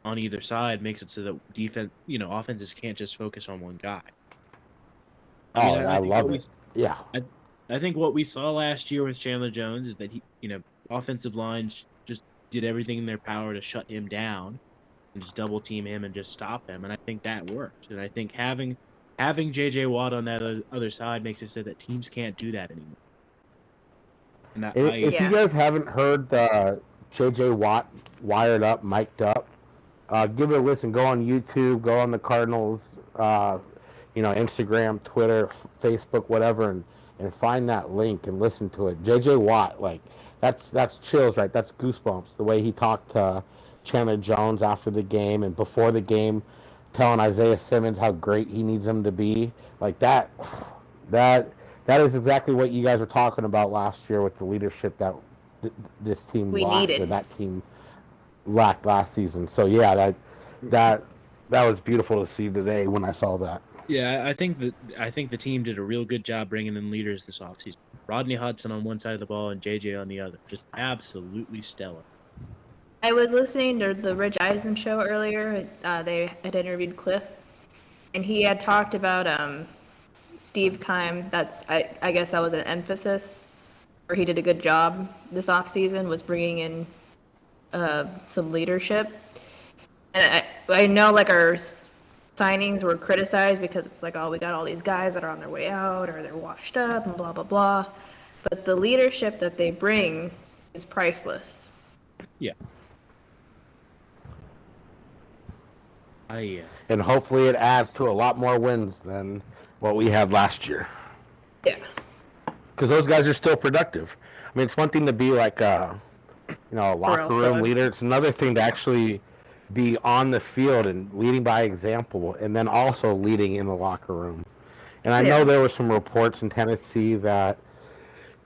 on either side makes it so that defense, offenses can't just focus on one guy. I love it. Yeah. I think what we saw last year with Chandler Jones is that he, offensive lines just did everything in their power to shut him down and just double team him and just stop him, and I think that worked. And I think having J.J. Watt on that other side makes it so that teams can't do that anymore. And if you guys haven't heard the J.J. Watt Wired Up, Mic'd Up, give it a listen. Go on YouTube, go on the Cardinals, Instagram, Twitter, Facebook, whatever, and find that link and listen to it. J.J. Watt, like, that's chills, right? That's goosebumps. The way he talked to Chandler Jones after the game and before the game, telling Isaiah Simmons how great he needs him to be. Like, that is exactly what you guys were talking about last year with the leadership that this team lacked, or that team lacked last season. So yeah, that was beautiful to see today when I saw that. Yeah, I think the team did a real good job bringing in leaders this offseason. Rodney Hudson on one side of the ball and JJ on the other, just absolutely stellar. I was listening to the Rich Eisen show earlier. They had interviewed Cliff, and he had talked about Steve Keim. I guess that was an emphasis where he did a good job this offseason was bringing in some leadership. And I know like our signings were criticized because it's like, oh, we got all these guys that are on their way out or they're washed up and blah, blah, blah. But the leadership that they bring is priceless. Yeah. And hopefully it adds to a lot more wins than what we had last year. Yeah. Because those guys are still productive. I mean, it's one thing to be like a locker room leader. It's another thing to actually be on the field and leading by example, and then also leading in the locker room. And I know there were some reports in Tennessee that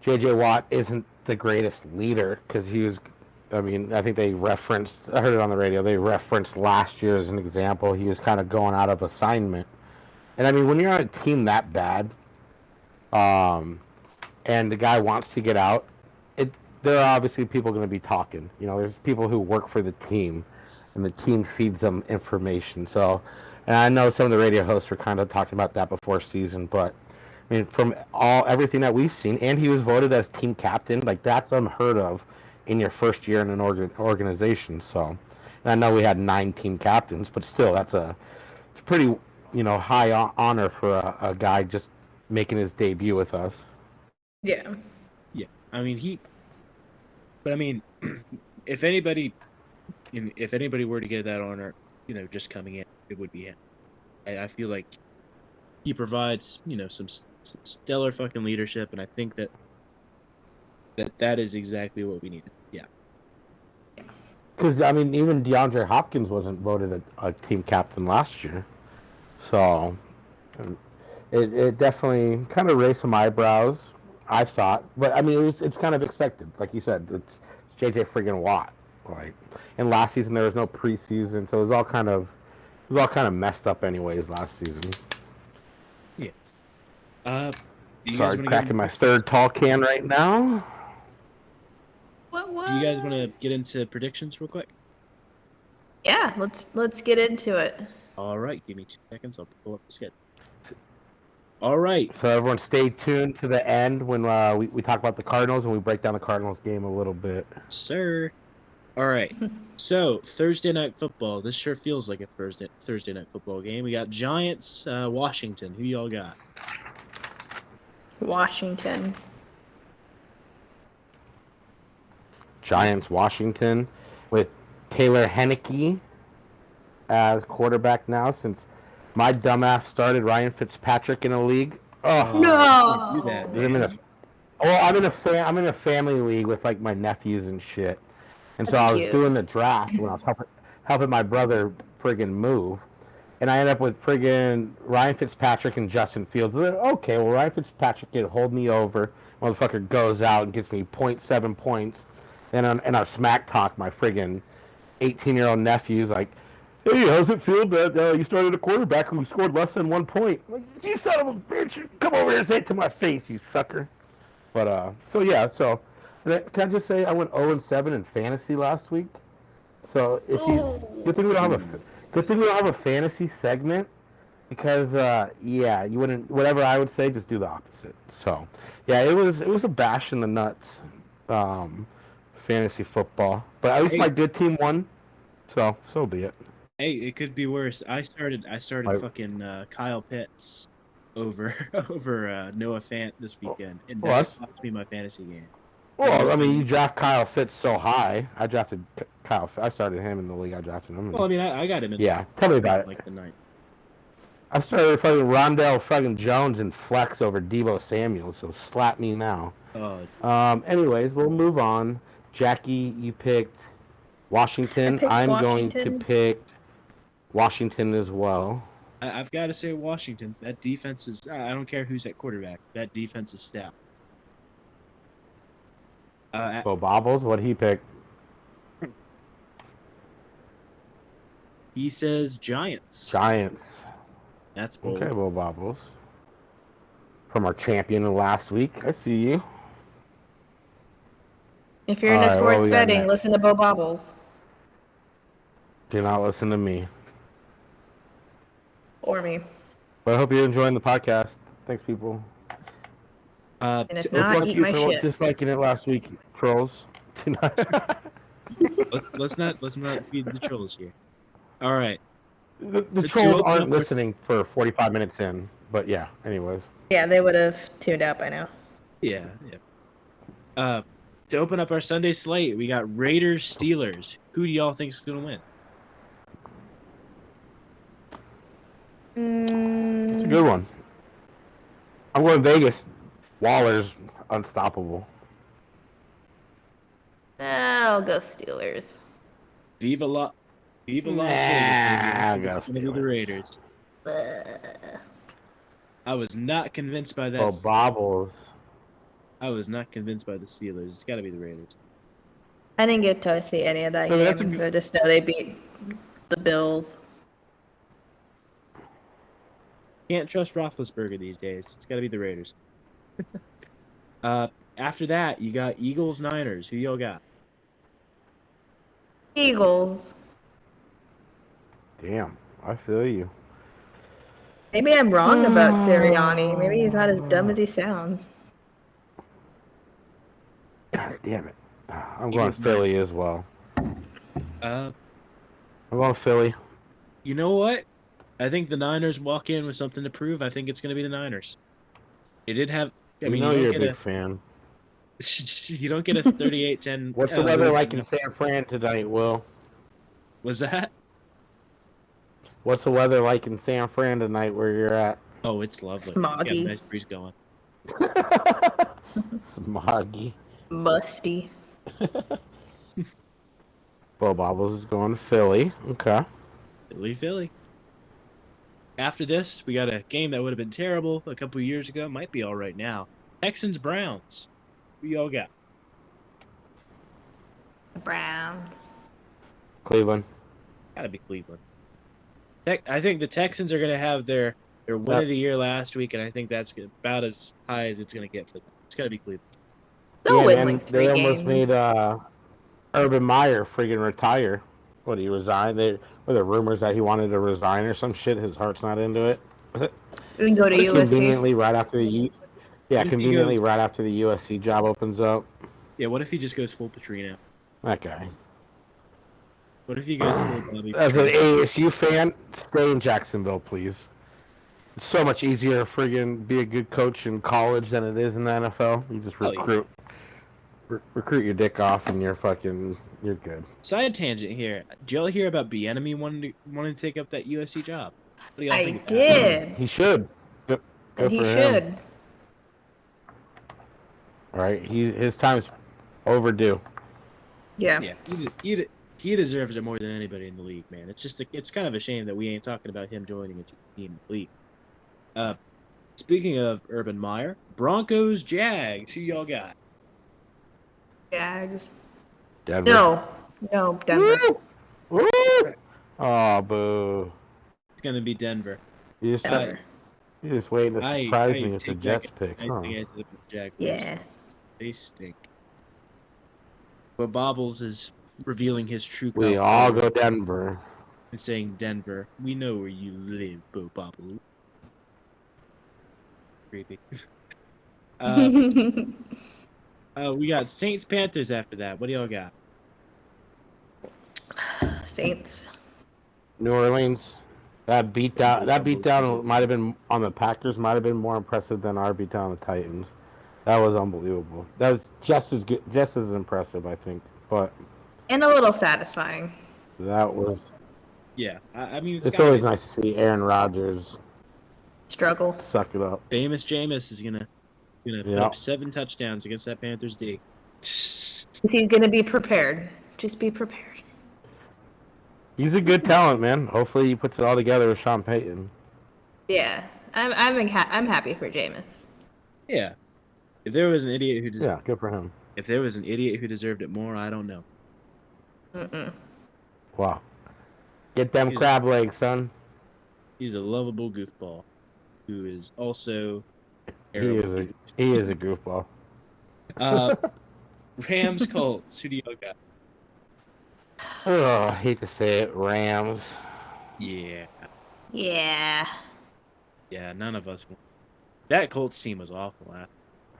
J.J. Watt isn't the greatest leader because he was. I mean, I think I heard it on the radio, they referenced last year as an example. He was kind of going out of assignment. And I mean, when you're on a team that bad, and the guy wants to get out, there are obviously people going to be talking. There's people who work for the team, and the team feeds them information. So, and I know some of the radio hosts were kind of talking about that before season, but I mean, from everything that we've seen, and he was voted as team captain, like that's unheard of in your first year in an organization. So, and I know we had 9 team captains, but still, it's a pretty, high honor for a guy just making his debut with us. Yeah. Yeah. I mean, if anybody were to get that honor, just coming in, it would be him. I feel like he provides, some stellar fucking leadership, and I think that is exactly what we needed. Yeah. Because, I mean, even DeAndre Hopkins wasn't voted a team captain last year. So, it definitely kind of raised some eyebrows, I thought. But, I mean, it's kind of expected. Like you said, it's J.J. friggin' Watt. Like, and last season there was no preseason, so it was all kind of messed up anyways last season. Yeah. Sorry, cracking my third tall can right now. What? Do you guys want to get into predictions real quick? Yeah, let's get into it. All right, give me 2 seconds. I'll pull up the schedule. All right. So everyone stay tuned to the end when we talk about the Cardinals and we break down the Cardinals game a little bit. Sir. All right. So Thursday night football. This sure feels like a Thursday night football game. We got Giants, Washington. Who y'all got? Washington. Giants, Washington, with Taylor Heineke as quarterback now, since my dumbass started Ryan Fitzpatrick in a league. Oh no! I'm in a family league with like my nephews and shit, and so I was doing the draft when I was helping my brother friggin' move, and I ended up with friggin' Ryan Fitzpatrick and Justin Fields. Okay, well Ryan Fitzpatrick can hold me over. Motherfucker goes out and gets me 0.7 points. And in our smack talk, my friggin' 18-year-old nephew's like, "Hey, how's it feel that you started a quarterback who scored less than 1 point?" I'm like, "You son of a bitch! Come over here and say it to my face, you sucker!" But can I just say I went 0-7 in fantasy last week? So good thing we don't have a fantasy segment, because you wouldn't, whatever I would say, just do the opposite. So yeah, it was a bash in the nuts. Fantasy football, but at least my good team won, so be it. Hey, it could be worse. I started fucking Kyle Pitts over Noah Fant this weekend, and that cost me my fantasy game. Well, I mean, you draft Kyle Pitts so high. I drafted Kyle. I started him in the league. I drafted him. Well, I mean, I got him in. Yeah, tell me about it. Like the night. I started fucking Rondell fucking Jones and flex over Deebo Samuel, so slap me now. Anyways, we'll move on. Jackie, you picked Washington. I'm going to pick Washington as well. I've got to say Washington. That defense is... I don't care who's at quarterback. That defense is stout. Bo Bobbles, what did he pick? He says Giants. That's bold. Okay, Bo Bobbles. From our champion of last week. I see you. If you're into sports betting, listen to Bo Bobbles. Do not listen to me. Or me. Well, I hope you're enjoying the podcast. Thanks, people. And if Well, not, fuck eat you my for shit. disliking it last week, trolls. Let's not feed the trolls here. All right. The To trolls open aren't up our- listening for 45 minutes in, but yeah. Anyways, Yeah, they would have tuned out by now. Yeah. To open up our Sunday slate, we got Raiders Steelers. Who do y'all think is gonna win? it's a good one. I'm going Vegas. Waller's unstoppable. I'll go Steelers. Viva Las Vegas. Nah, I I'll think go it's gonna be the Steelers. Raiders. I was not convinced by that. Oh, bobbles. I was not convinced by the Steelers. It's got to be the Raiders. I didn't get to see any of that So that's a game. good- I just know they beat the Bills. Can't trust Roethlisberger these days. It's got to be the Raiders. After that, you got Eagles Niners. Who y'all got? Eagles. Damn, I feel you. Maybe I'm wrong about Sirianni. Maybe he's not as dumb as he sounds. God damn it. I'm going Eagles Philly as well. Uh, I'm going Philly. you know what? I think the Niners walk in with something to prove. I think it's going to be the Niners. They did have. I mean, you know you you're don't a get big fan. you don't get a 38-10. What's the weather like in San Fran tonight, Will? Was that? What's the weather like in San Fran tonight where you're at? Oh, it's lovely. Smoggy. You got a nice breeze going. Smoggy. Musty. Bo Bobbles is going to Philly. Okay. Philly. After this, we got a game that would have been terrible a couple of years ago. Might be all right now. Texans Browns. Who y'all got? Browns. Cleveland. Gotta be Cleveland. I think the Texans are gonna have their win of the year last week, and I think that's about as high as it's gonna get for them. It's gonna be Cleveland. They'll win man, like 3 they games. almost made Urban Meyer friggin' retire. What, he resigned? Were there rumors that he wanted to resign or some shit? His heart's not into it. We can go to USC. Conveniently right after the What if he conveniently goes- right after the USC job opens up. Yeah, what if he just goes full Petrino? That guy. What if he goes full Bobby As an Petrino? ASU fan, stay in Jacksonville, please. It's so much easier to friggin' be a good coach in college than it is in the NFL. You just Oh, yeah. recruit your dick off, and you're good. Side tangent here. Did y'all hear about Bieniemy wanting to take up that USC job? What do y'all I think of that? did. He should. Good And he for him. should. Right? His time's overdue. Yeah. Yeah, he deserves it more than anybody in the league, man. It's kind of a shame that we ain't talking about him joining a team in the league. Speaking of Urban Meyer, Broncos Jags. Who y'all got? Jags. Denver. No, Denver. Woo! Oh, boo. It's gonna be Denver. You're Denver. just waiting to surprise me with the take Jets back- pick, I huh? think I said the Jaguars. Yeah. They stink. But Bobbles is revealing his true We colors all go Denver. and saying Denver. We know where you live, Bo Bobble. Creepy. We got Saints Panthers after that. What do y'all got? Saints. New Orleans. That beatdown might have been on the Packers. Might have been more impressive than our beatdown on the Titans. That was unbelievable. That was just as good, just as impressive, I think. But And a little satisfying. that was. Yeah, I mean, It's always nice to see Aaron Rodgers Struggle. suck it up. Famous Jameis is gonna put Yeah. up 7 touchdowns against that Panthers D. He's going to be prepared. Just be prepared. He's a good talent, man. Hopefully, he puts it all together with Sean Payton. Yeah. I'm happy for Jameis. Yeah. If there was an idiot who Yeah, good for him. if there was an idiot who deserved it more, I don't know. Mm-mm. Wow. Get them He's- crab legs, son. He's a lovable goofball who is also He is a goofball. Rams Colts. Who do y'all got? Oh, I hate to say it, Rams. Yeah. Yeah. Yeah, none of us won. That Colts team was awful.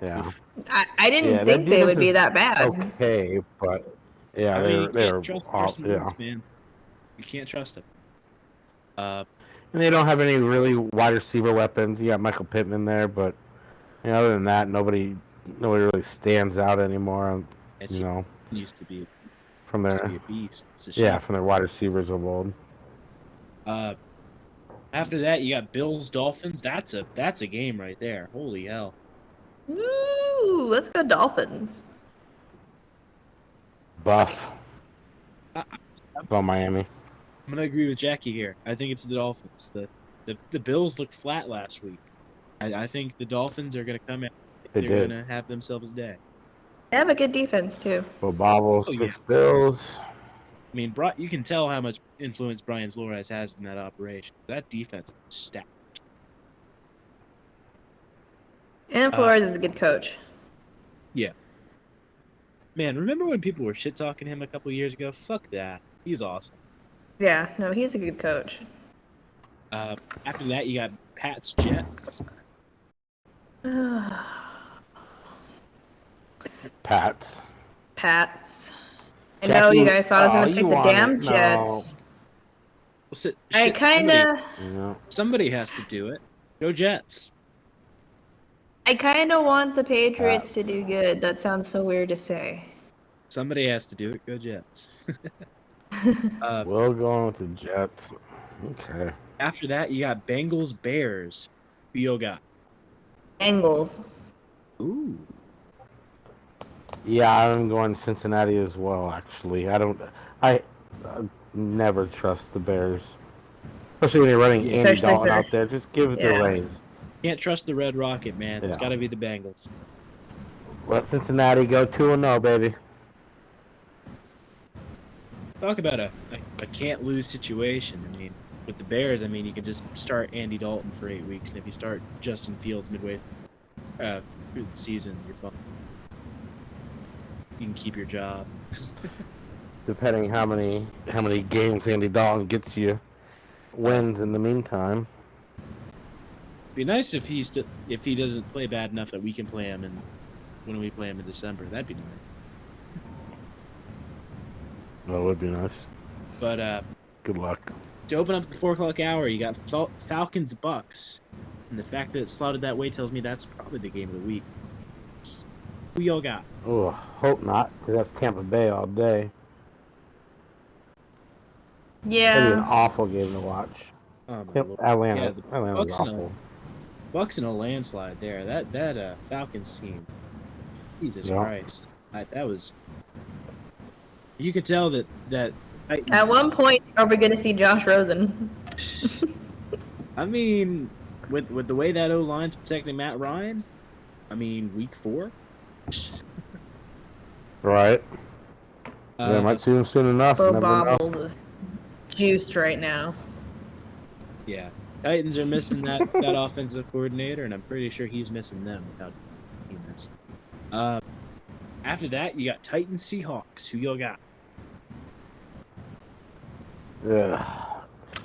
Yeah. I didn't think they would be that bad. Okay, but yeah, you they're can't trust all, Carson Wentz, man. You can't trust him. And they don't have any really wide receiver weapons. You got Michael Pittman there, but other than that, nobody really stands out anymore. Used to be from their a beast. From their wide receivers of old. After that, you got Bills Dolphins. That's a game right there. Holy hell! Ooh, let's go Dolphins. Buff. Go Miami. I'm gonna agree with Jackie here. I think it's the Dolphins. The Bills looked flat last week. I think the Dolphins are gonna come in. They're gonna have themselves a day. They have a good defense too. Well, Bobbles picks Bills. I mean, you can tell how much influence Brian Flores has in that operation. That defense is stacked. And Flores is a good coach. Yeah. Man, remember when people were shit-talking him a couple years ago? Fuck that. He's awesome. Yeah, no, he's a good coach. After that, you got Pats Jets. Pats. I know you guys thought I was going to pick the damn Jets. Well, somebody has to do it. Go Jets. I kind of want the Patriots to do good. That sounds so weird to say. Somebody has to do it. Go Jets. We'll go on with the Jets. Okay. After that, you got Bengals Bears. Who you got? Bengals. Ooh. Yeah, I'm going Cincinnati as well. Actually, I never trust the Bears, especially when you're running Andy Dalton out there. Just give it the reins. Can't trust the Red Rocket, man. It's got to be the Bengals. Let Cincinnati go 2-0, baby. Talk about a can't-lose situation. I mean, with the Bears, I mean, you can just start Andy Dalton for 8 weeks, and if you start Justin Fields midway through the season, you're fine. You can keep your job. Depending how many games Andy Dalton gets you wins in the meantime. Be nice if he doesn't play bad enough that we can play him when we play him in December. That'd be nice. That would be nice. But good luck. To open up the 4 o'clock hour, you got Falcons Bucks, and the fact that it's slotted that way tells me that's probably the game of the week. Who y'all got? Oh, hope not, because that's Tampa Bay all day. Yeah. That'd be an awful game to watch. Atlanta's awful. Bucks in a landslide there. That Falcons team. Jesus Christ. That was. You could tell that. At one point, are we going to see Josh Rosen? I mean, with the way that O-line's protecting Matt Ryan, I mean, week 4. Right. I might see him soon enough. Bo Bobbles is juiced right now. Yeah. Titans are missing that offensive coordinator, and I'm pretty sure he's missing them without he missing. After that, you got Titans Seahawks. Who y'all got?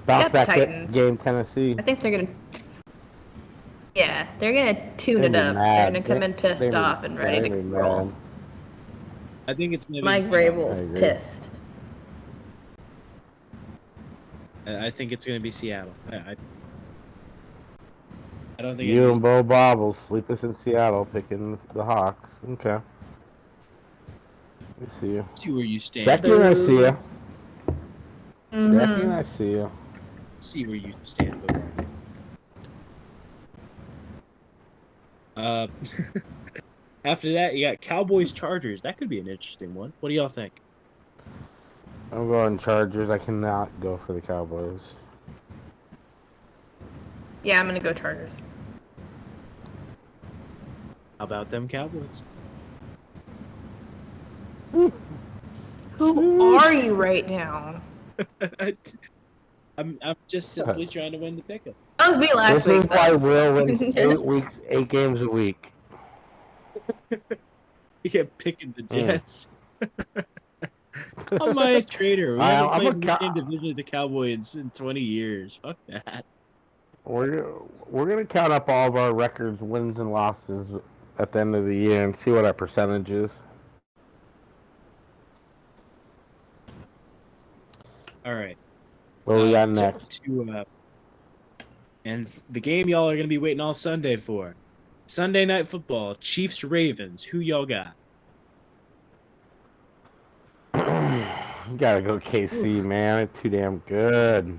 Bounce back game, Tennessee. I think they're gonna. Yeah, they're gonna tune it up. They're gonna come in pissed off and ready to roll. I think it's gonna be Mike Vrabel's pissed. I think it's gonna be Seattle. I don't think you and Bo Bobbles sleepless in Seattle picking the Hawks. Okay. Let me see you. See where you stand. Jackie and I see you. Jackie and I see you. See where you stand, Bo. After that, you got Cowboys Chargers. That could be an interesting one. What do y'all think? I'm going Chargers. I cannot go for the Cowboys. Yeah, I'm gonna go Chargers. How about them Cowboys? Who are you right now? I'm just simply trying to win the pick'em. That was me last week. This is why Will wins 8 games a week. You kept picking the Jets. I'm my trader. We haven't played in the same division of the Cowboys in 20 years. Fuck that. We're gonna count up all of our records, wins and losses at the end of the year and see what our percentage is. All right. What we got next? And the game y'all are going to be waiting all Sunday for. Sunday Night Football, Chiefs Ravens. Who y'all got? You gotta go KC, man. It's too damn good.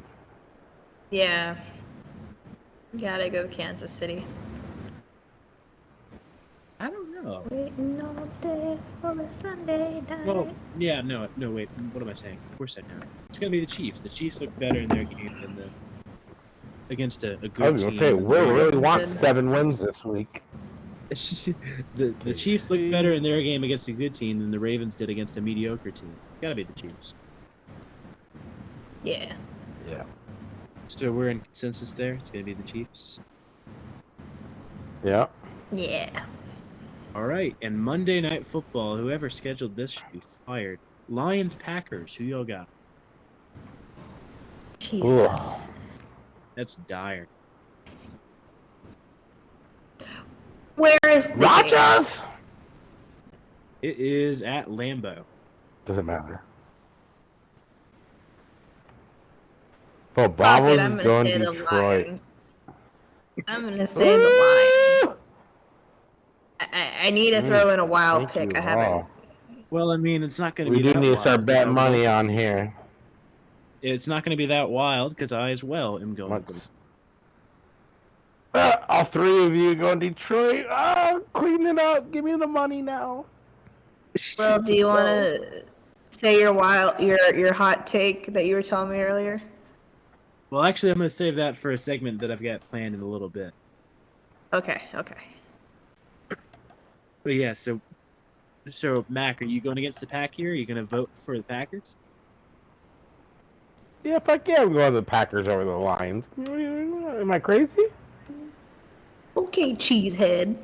Yeah. Gotta go Kansas City. I don't know. Waiting all day for a Sunday night. Well, yeah, no, wait. What am I saying? Of course I know. It's going to be the Chiefs. The Chiefs look better in their game than against a good team. I was gonna say, we really want 7 wins this week. the Chiefs look better in their game against a good team than the Ravens did against a mediocre team. Gotta be the Chiefs. Yeah. Yeah. So we're in consensus there. It's gonna be the Chiefs. Yeah. Yeah. All right, and Monday Night Football. Whoever scheduled this should be fired. Lions Packers. Who y'all got? Jesus. Ugh. That's dire. Where is the game? Rogers! It is at Lambeau. Doesn't matter. Oh, Fuck Bravo's it, I'm gonna going say the Detroit. Lions. I'm gonna say the Lions. I need to throw in a wild pick. I haven't. Well, I mean, it's not going to We be that do need to start wild, betting money on here. It's not going to be that wild because I as well am going. All 3 of you going Detroit. Oh, clean it up. Give me the money now. Well, do you want to say your hot take that you were telling me earlier? Well, actually, I'm going to save that for a segment that I've got planned in a little bit. Okay. But yeah, so Mac, are you going against the pack here? Are you going to vote for the Packers? Yeah, fuck yeah, I'm going to the Packers over the Lions. Am I crazy? Okay, cheesehead.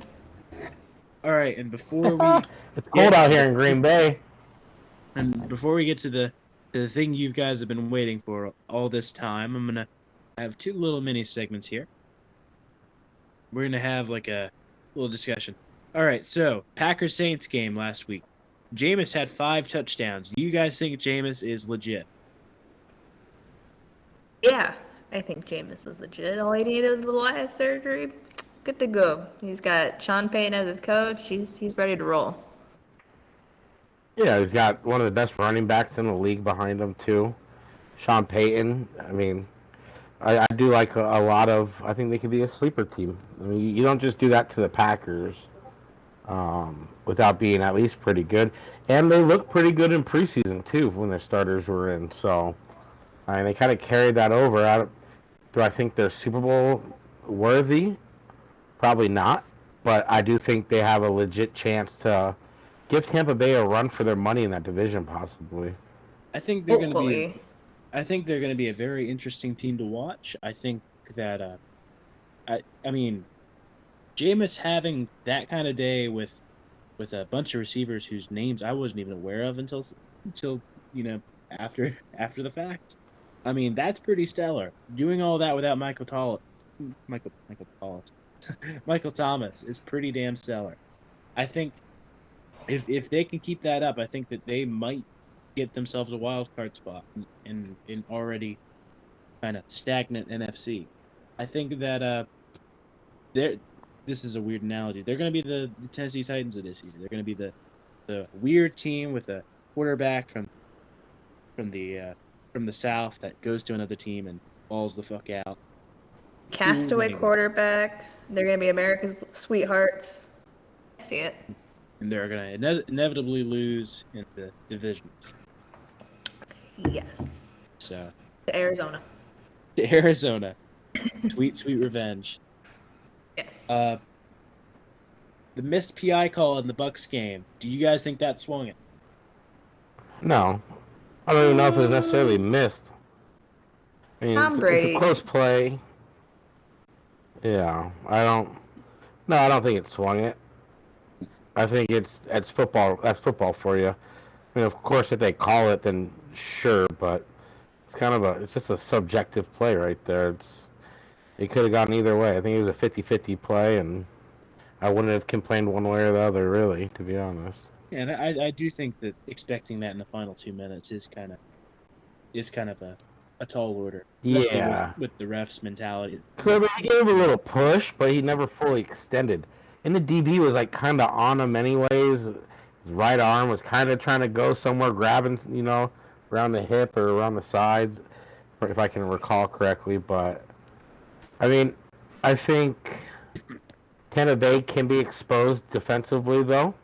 All right, and before we it's cold out here in Green Bay. And before we get to the thing you guys have been waiting for all this time, I'm gonna have 2 little mini segments here. We're gonna have like a little discussion. All right, so Packers Saints game last week. Jameis had 5 touchdowns. Do you guys think Jameis is legit? Yeah, I think Jameis is legit. All he needed was a little eye surgery. Good to go. He's got Sean Payton as his coach. He's ready to roll. Yeah, he's got one of the best running backs in the league behind him, too. Sean Payton. I mean, I do like a lot of... I think they could be a sleeper team. I mean, you don't just do that to the Packers without being at least pretty good. And they looked pretty good in preseason, too, when their starters were in. So, I mean, they kind of carried that over. Do I think they're Super Bowl worthy? Probably not. But I do think they have a legit chance to... give Tampa Bay a run for their money in that division, possibly. I think they're going to be. I think they're going to be a very interesting team to watch. I think that, I mean, Jameis having that kind of day with a bunch of receivers whose names I wasn't even aware of until after the fact. I mean, that's pretty stellar. Doing all that without Michael Thomas is pretty damn stellar. I think. If they can keep that up, I think that they might get themselves a wild card spot in already kind of stagnant NFC. I think that this is a weird analogy. They're going to be the Tennessee Titans of this season. They're going to be the weird team with a quarterback from the South that goes to another team and balls the fuck out. Castaway quarterback. They're going to be America's sweethearts. I see it. And they're going to inevitably lose in the divisions. Yes. So. To Arizona. Sweet revenge. Yes. The missed PI call in the Bucs game. Do you guys think that swung it? No. I don't even know if it was necessarily missed. I mean, it's a close play. Yeah. I don't think it swung it. I think it's football. That's football for you. I mean, of course, if they call it, then sure. But it's just a subjective play right there. It could have gone either way. I think it was a 50-50 play, and I wouldn't have complained one way or the other, really, to be honest. Yeah, and I do think that expecting that in the final 2 minutes is kind of a tall order. Especially Yeah. with the refs' mentality. So I mean, he gave him a little push, but he never fully extended. And the DB was like kind of on him anyways. His right arm was kind of trying to go somewhere, grabbing, around the hip or around the sides, if I can recall correctly. But I mean, I think Tampa Bay can be exposed defensively, though.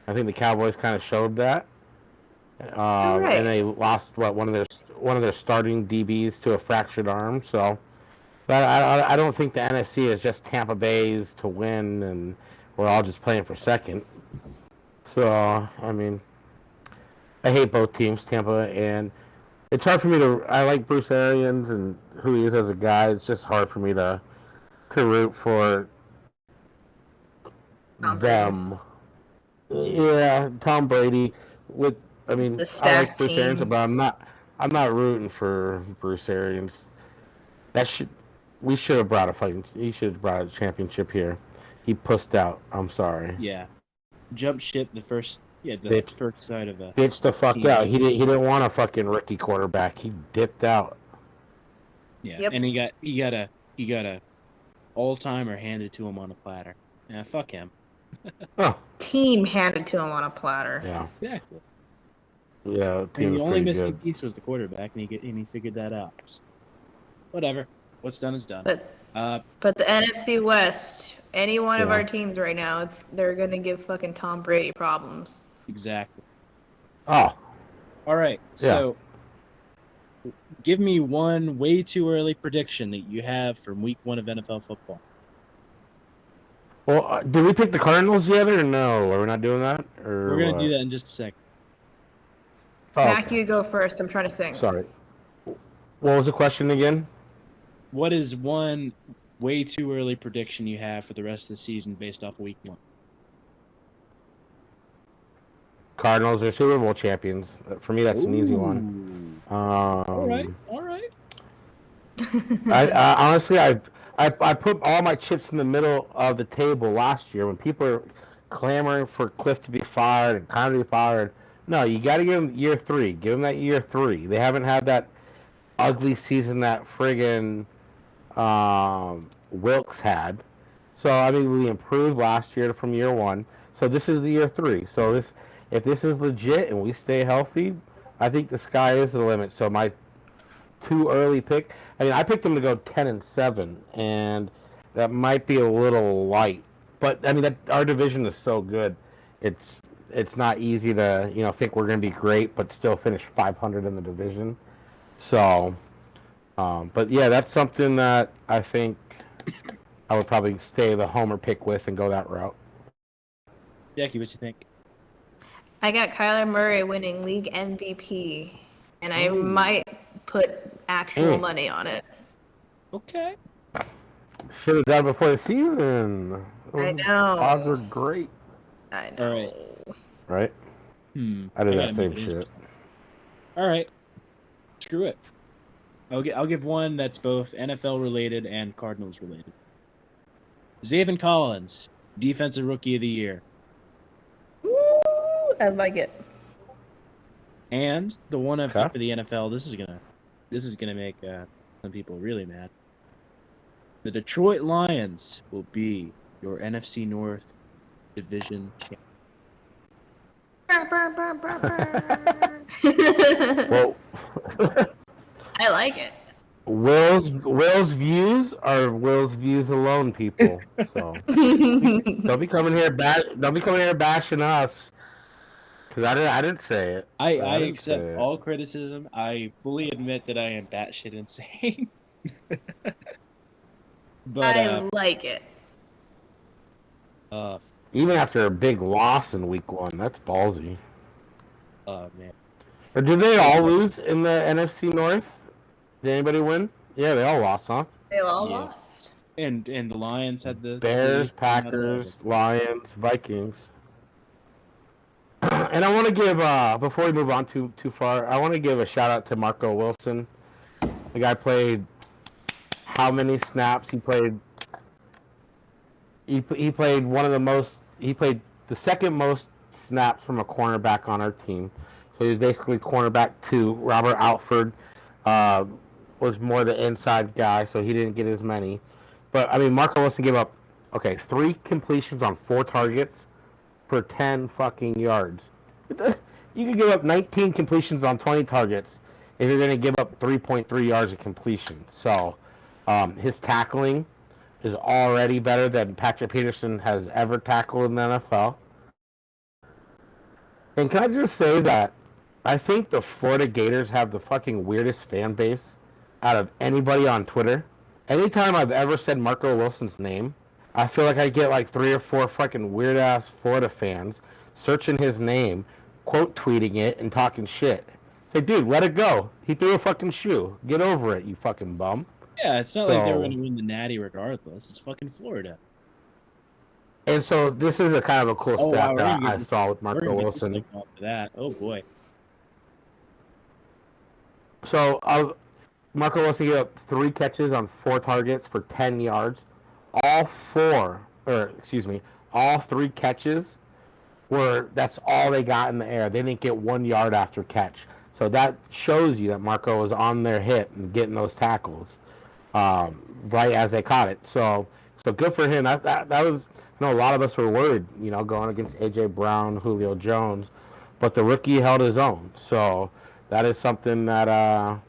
I think the Cowboys kind of showed that. Right. And they lost one of their starting DBs to a fractured arm. So, but I don't think the NFC is just Tampa Bay's to win, and we're all just playing for second. So I mean, I hate both teams, Tampa, and it's hard for me to. I like Bruce Arians and who he is as a guy. It's just hard for me to root for them. Yeah, Tom Brady. I The like stacked Bruce Arians, team. but I'm not rooting for Bruce Arians. We should have brought a fighting. He should have brought a championship here. He pussed out. I'm sorry. Yeah, jump ship the first side of a Bitch the fuck out. He didn't want a fucking rookie quarterback. He dipped out. Yeah, Yep. and he got a all-timer handed to him on a platter. Yeah, fuck him. Oh. Team handed to him on a platter. Yeah. Exactly. Yeah. And the only missing good. piece was the quarterback, and he figured that out. Whatever. What's done is done. But the NFC West, any one of our teams right now, they're gonna give fucking Tom Brady problems. Exactly. Oh. All right. So, give me one way too early prediction that you have from Week 1 of NFL football. Well, did we pick the Cardinals yet, or no? Are we not doing that? Or we're gonna do that in just a second. Oh, Mac, you go first. I'm trying to think. Sorry. What was the question again? What is one way too early prediction you have for the rest of the season based off Week 1? Cardinals are Super Bowl champions. For me, that's an easy one. All right. I honestly, I put all my chips in the middle of the table last year when people are clamoring for Cliff to be fired and Connor to be fired. No, you got to give them year 3. Give them that year 3. They haven't had that ugly season that friggin' Wilkes had. So I mean, we improved last year from year 1. So this is the year 3. So if this is legit and we stay healthy, I think the sky is the limit. So my too early pick. I mean, I picked them to go 10-7, and that might be a little light. But I mean, our division is so good. It's not easy to think we're going to be great, but still finish 500 in the division. So, but yeah, that's something that I think I would probably stay the homer pick with and go that route. Jackie, what you think? I got Kyler Murray winning league MVP, and I might put actual money on it. Okay. Should have done it before the season. I know. Odds are great. I know. All right. Right? I did that same shit. All right. Screw it. I'll give one that's both NFL related and Cardinals related. Zaven Collins, Defensive Rookie of the Year. Ooh, I like it. And the one I've got for the NFL, this is gonna make some people really mad. The Detroit Lions will be your NFC North division champion. Well, I like it. Will's views are Will's views alone, people. So don't be coming here bashing us. Because I didn't say it. I accept all criticism. I fully admit that I am batshit insane. But I like it. Even after a big loss in week 1, that's ballsy. Oh man. Or did they all lose in the NFC North? Did anybody win? Yeah, they all lost, huh? They all lost. And the Lions had the Bears, Packers, Lions, Vikings. And I want to give, before we move on too far, I want to give a shout out to Marco Wilson. The guy played how many snaps? He played he played one of the most. He played the second most snaps from a cornerback on our team. So he was basically cornerback 2. Robert Alford was more the inside guy, so he didn't get as many. But I mean, Marco Wilson gave up 3 completions on 4 targets for 10 fucking yards. You could give up 19 completions on 20 targets if you're going to give up 3.3 yards of completion. So his tackling is already better than Patrick Peterson has ever tackled in the NFL. And can I just say that I think the Florida Gators have the fucking weirdest fan base out of anybody on Twitter. Anytime I've ever said Marco Wilson's name, I feel like I get like 3 or 4 fucking weird ass Florida fans searching his name, quote tweeting it, and talking shit. Say, dude, let it go. He threw a fucking shoe. Get over it, you fucking bum. Yeah, it's not like they were going to win the Natty regardless. It's fucking Florida. And so this is a kind of a cool stat that I saw with Marco Wilson. That. Oh boy. So Marco Wilson gave up 3 catches on 4 targets for 10 yards. All 3 catches that's all they got in the air. They didn't get 1 yard after catch. So that shows you that Marco was on their hip and getting those tackles right as they caught it. So good for him. That was, I know a lot of us were worried, going against A.J. Brown, Julio Jones, but the rookie held his own. So that is something that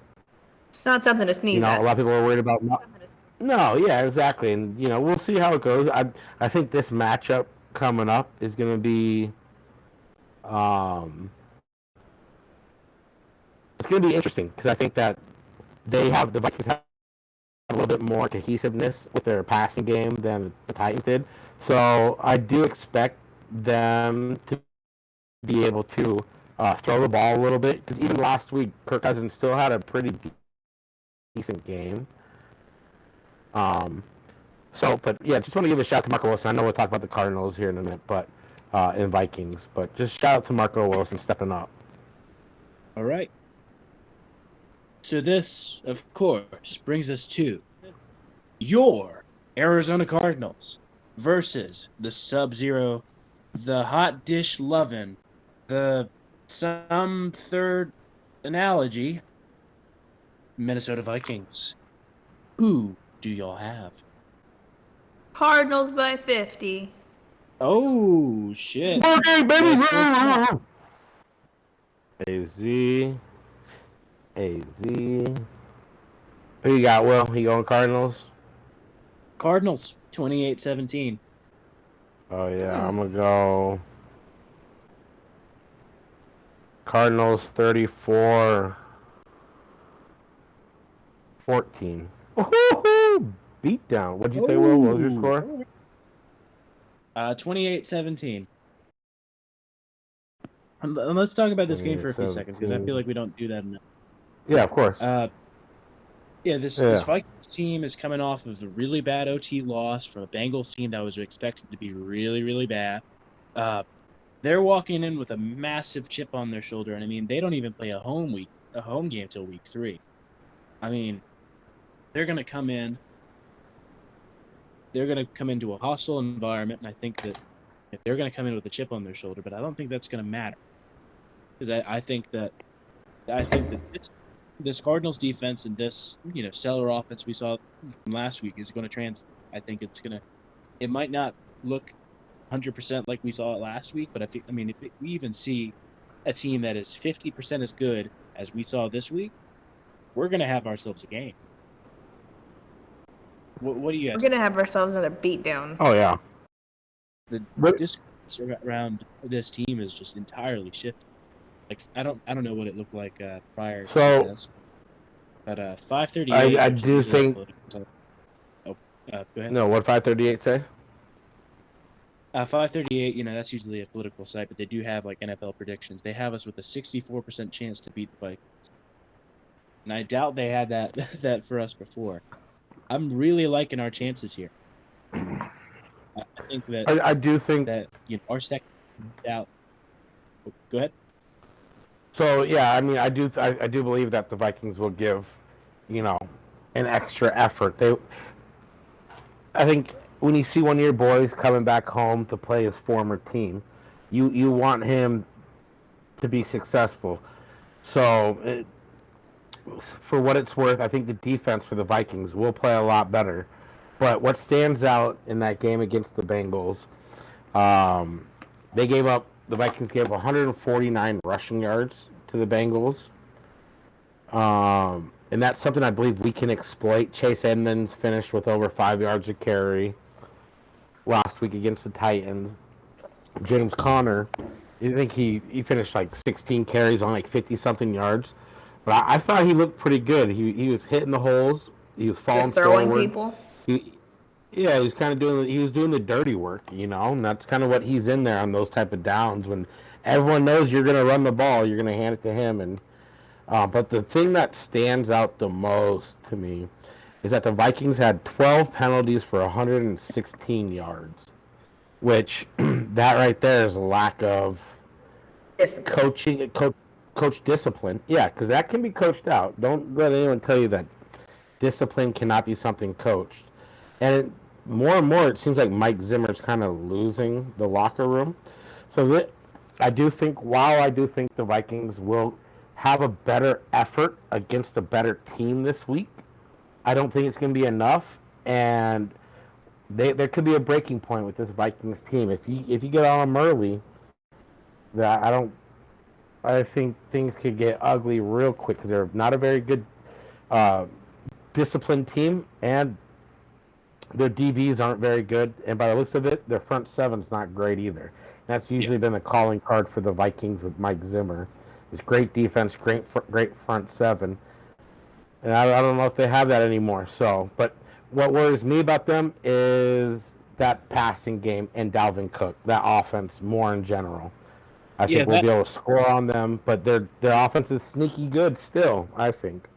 it's not something to sneeze at. A lot of people are worried about. No, yeah, exactly, and we'll see how it goes. I think this matchup coming up is going to be, it's going to be interesting because I think that the Vikings have a little bit more cohesiveness with their passing game than the Titans did. So I do expect them to be able to throw the ball a little bit because even last week, Kirk Cousins still had a pretty decent game. But yeah, just want to give a shout out to Marco Wilson. I know we'll talk about the Cardinals here in a minute, but and Vikings, but just shout out to Marco Wilson stepping up. All right. So this, of course, brings us to your Arizona Cardinals versus the Sub-Zero, the hot dish loving, the some third analogy, Minnesota Vikings. Who do y'all have? Cardinals by 50. Oh, shit. Okay, baby. AZ. Who you got, Will? You going Cardinals? Cardinals, 28-17. Oh, yeah. I'm going to go Cardinals 34-14. Beat down. What'd you say, Will? What was your score? 28-17. Let's talk about this game for a few seconds because I feel like we don't do that enough. Yeah, of course. This Vikings team is coming off of a really bad OT loss from a Bengals team that was expected to be really, really bad. They're walking in with a massive chip on their shoulder, and I mean, they don't even play a home game till week 3. I mean, they're going to come in. They're going to come into a hostile environment, and I think that they're going to come in with a chip on their shoulder, but I don't think that's going to matter because I think that this Cardinals defense and this stellar offense we saw from last week is going to translate. I think it might not look 100% like we saw it last week, but if we even see a team that is 50% as good as we saw this week, we're going to have ourselves a game. What do you guys? We're gonna have ourselves another beatdown. Oh yeah. The discourse around this team is just entirely shifted. Like I don't know what it looked like prior to this, but 538. I do think. Go ahead. No, what 538 say? 538. That's usually a political site, but they do have like NFL predictions. They have us with a 64% chance to beat the Vikings, and I doubt they had that for us before. I'm really liking our chances here. I think that I do think that our second out. Go ahead. So yeah, I do believe that the Vikings will give, an extra effort. I think when you see one of your boys coming back home to play his former team, you want him to be successful. So, for what it's worth, I think the defense for the Vikings will play a lot better. But what stands out in that game against the Bengals, um, the Vikings gave up 149 rushing yards to the Bengals. And that's something I believe we can exploit. Chase Edmonds finished with over 5 yards a carry last week against the Titans. James Conner, I think he finished like 16 carries on like 50-something yards. But I thought he looked pretty good. He was hitting the holes. He was falling Just throwing forward. people. He was kind of doing the dirty work, and that's kind of what he's in there on those type of downs when everyone knows you're going to run the ball, you're going to hand it to him. And but the thing that stands out the most to me is that the Vikings had 12 penalties for 116 yards, which that right there is a lack of coaching, coach discipline. Yeah, because that can be coached out. Don't let anyone tell you that discipline cannot be something coached. And more and more, it seems like Mike Zimmer's kind of losing the locker room. So I do think the Vikings will have a better effort against a better team this week, I don't think it's going to be enough. And there could be a breaking point with this Vikings team. If you get on them early, I think things could get ugly real quick because they're not a very good disciplined team, and their DBs aren't very good. And by the looks of it, their front seven's not great either. That's usually been a calling card for the Vikings with Mike Zimmer. It's great defense, great front seven. And I don't know if they have that anymore. So, but what worries me about them is that passing game and Dalvin Cook, that offense more in general. I think we'll be able to score on them, but their offense is sneaky good still, I think.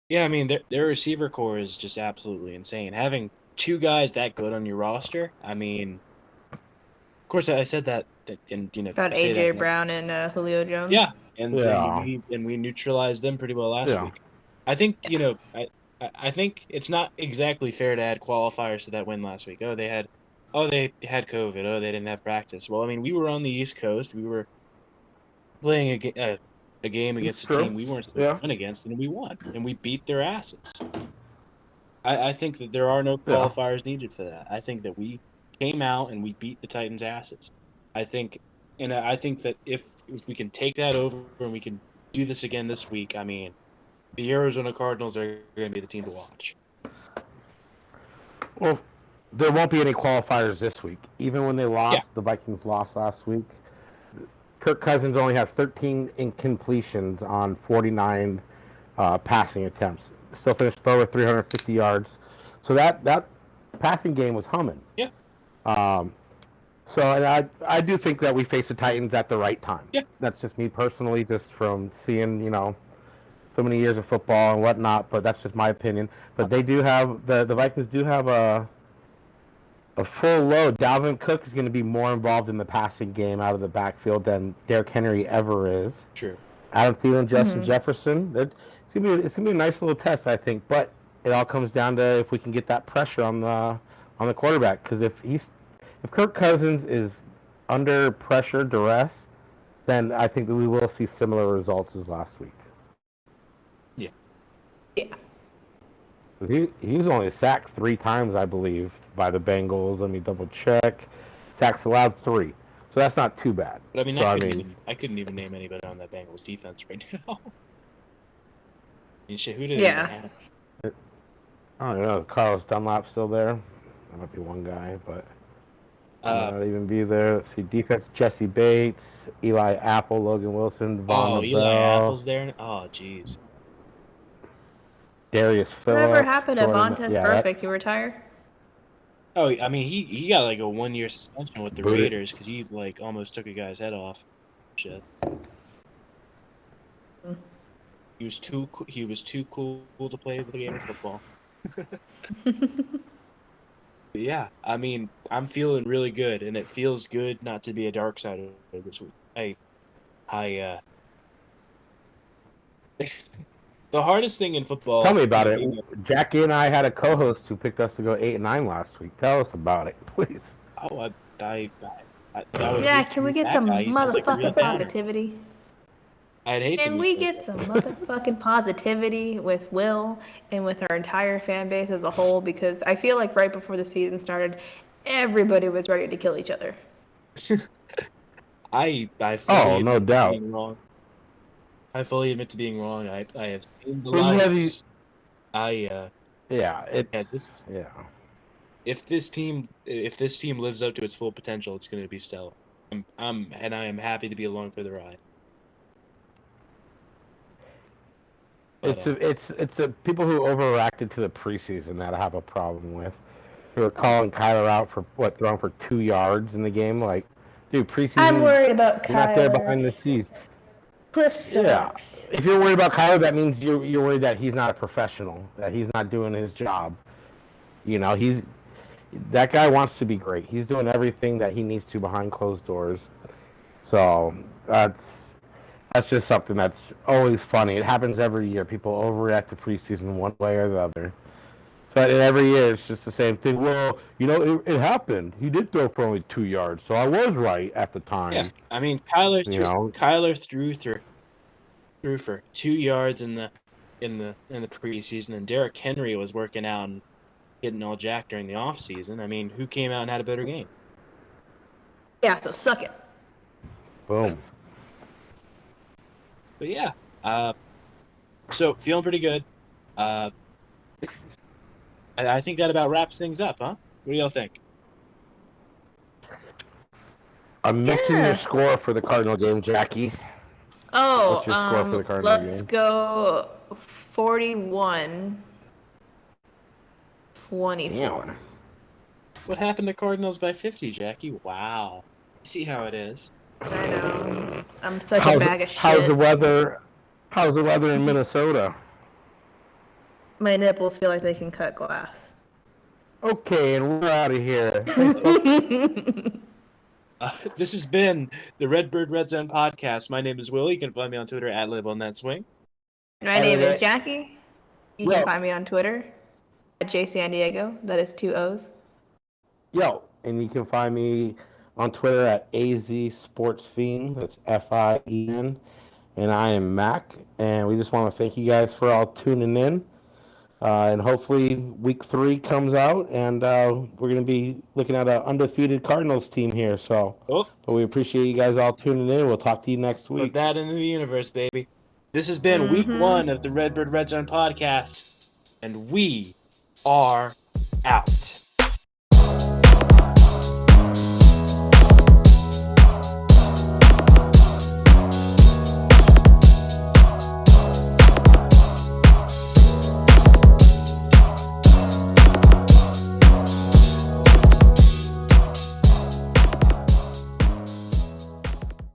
Yeah, I mean, their receiver core is just absolutely insane. Having two guys that good on your roster, I mean, of course, I said that and got AJ Brown and Julio Jones. Yeah, and we neutralized them pretty well last week. I think I think it's not exactly fair to add qualifiers to that win last week. They had COVID. Oh, they didn't have practice. Well, I mean, we were on the East Coast. We were playing a game against a team we weren't supposed to win against, and we won, and we beat their asses. I think that there are no qualifiers needed for that. I think that we came out and we beat the Titans' asses. I think that if we can take that over and we can do this again this week, I mean, the Arizona Cardinals are going to be the team to watch. Well, there won't be any qualifiers this week. Even when they lost, the Vikings lost last week. Kirk Cousins only has 13 incompletions on 49 passing attempts. Still finished throw with 350 yards. So that passing game was humming. Yeah. So I do think that we face the Titans at the right time. Yeah. That's just me personally, just from seeing, so many years of football and whatnot, but that's just my opinion. But they do have, the Vikings do have a full load. Dalvin Cook is going to be more involved in the passing game out of the backfield than Derrick Henry ever is. True. Adam Thielen, Justin Jefferson. It's gonna be a nice little test, I think. But it all comes down to if we can get that pressure on the quarterback. Because if Kirk Cousins is under pressure, duress, then I think that we will see similar results as last week. Yeah. Yeah. He was only sacked 3 times, I believe, by the Bengals. Let me double check. Sacks allowed 3, so that's not too bad. But I mean, I couldn't even name anybody on that Bengals defense right now. I mean, shit, who did? Yeah. I don't know. Carlos Dunlap's still there. That might be one guy, but not even be there. Let's see. Defense: Jesse Bates, Eli Apple, Logan Wilson, Von Eli Apple's there. Oh, jeez. Darius Phillips. Whatever happened to Vontaze Perfect? He retired? Oh, I mean, he got like a 1-year suspension with the Raiders because he like almost took a guy's head off. Shit. He was too cool to play the game of football. Yeah, I mean, I'm feeling really good, and it feels good not to be a dark side The hardest thing in football. Tell me about it. Jackie and I had a co-host who picked us to go 8-9 last week. Tell us about it, please. Oh, Yeah, can we get some motherfucking positivity? I'd hate to. Can we get some motherfucking positivity with Will and with our entire fan base as a whole? Because I feel like right before the season started, everybody was ready to kill each other. I Oh, no doubt. Being wrong. I fully admit to being wrong. I have seen the lights. If this team lives up to its full potential, it's going to be stellar. I am happy to be along for the ride. It's people who overreacted to the preseason that I have a problem with. Who are calling Kyler out for throwing for 2 yards in the game. Like, dude, preseason. I'm worried about Kyler. You're not there behind the scenes. Cliff sucks. Yeah. If you're worried about Kyler, that means you're worried that he's not a professional, that he's not doing his job. You know, that guy wants to be great. He's doing everything that he needs to behind closed doors. So that's just something that's always funny. It happens every year. People overreact to preseason one way or the other. So every year it's just the same thing. Well, you know, it happened. He did throw for only 2 yards, so I was right at the time. Yeah, I mean, Kyler threw for 2 yards in the preseason, and Derrick Henry was working out and getting all jacked during the off season. I mean, who came out and had a better game? Yeah, so suck it. Boom. But yeah, so feeling pretty good. I think that about wraps things up, huh? What do y'all think? I'm mixing your score for the Cardinal game, Jackie. Oh, what's your score for the Cardinal game? Let's go 41-24. Damn. What happened to Cardinals by 50, Jackie? Wow. See how it is. I know. I'm such a bag of shit. How's the weather in Minnesota? My nipples feel like they can cut glass. Okay, and we're out of here. This has been the Redbird Redzone podcast. My name is Willie. You can find me on Twitter at @LiveOnThatSwing. My name is Jackie. You can find me on Twitter at JSanDiego. That is 2 O's. Yo, and you can find me on Twitter at AZSportsFiend. That's FIEN. And I am Mac. And we just want to thank you guys for all tuning in. And hopefully week 3 comes out, and we're going to be looking at an undefeated Cardinals team here. So, But we appreciate you guys all tuning in. We'll talk to you next week. Put that into the universe, baby. This has been week 1 of the Redbird Redzone podcast, and we are out.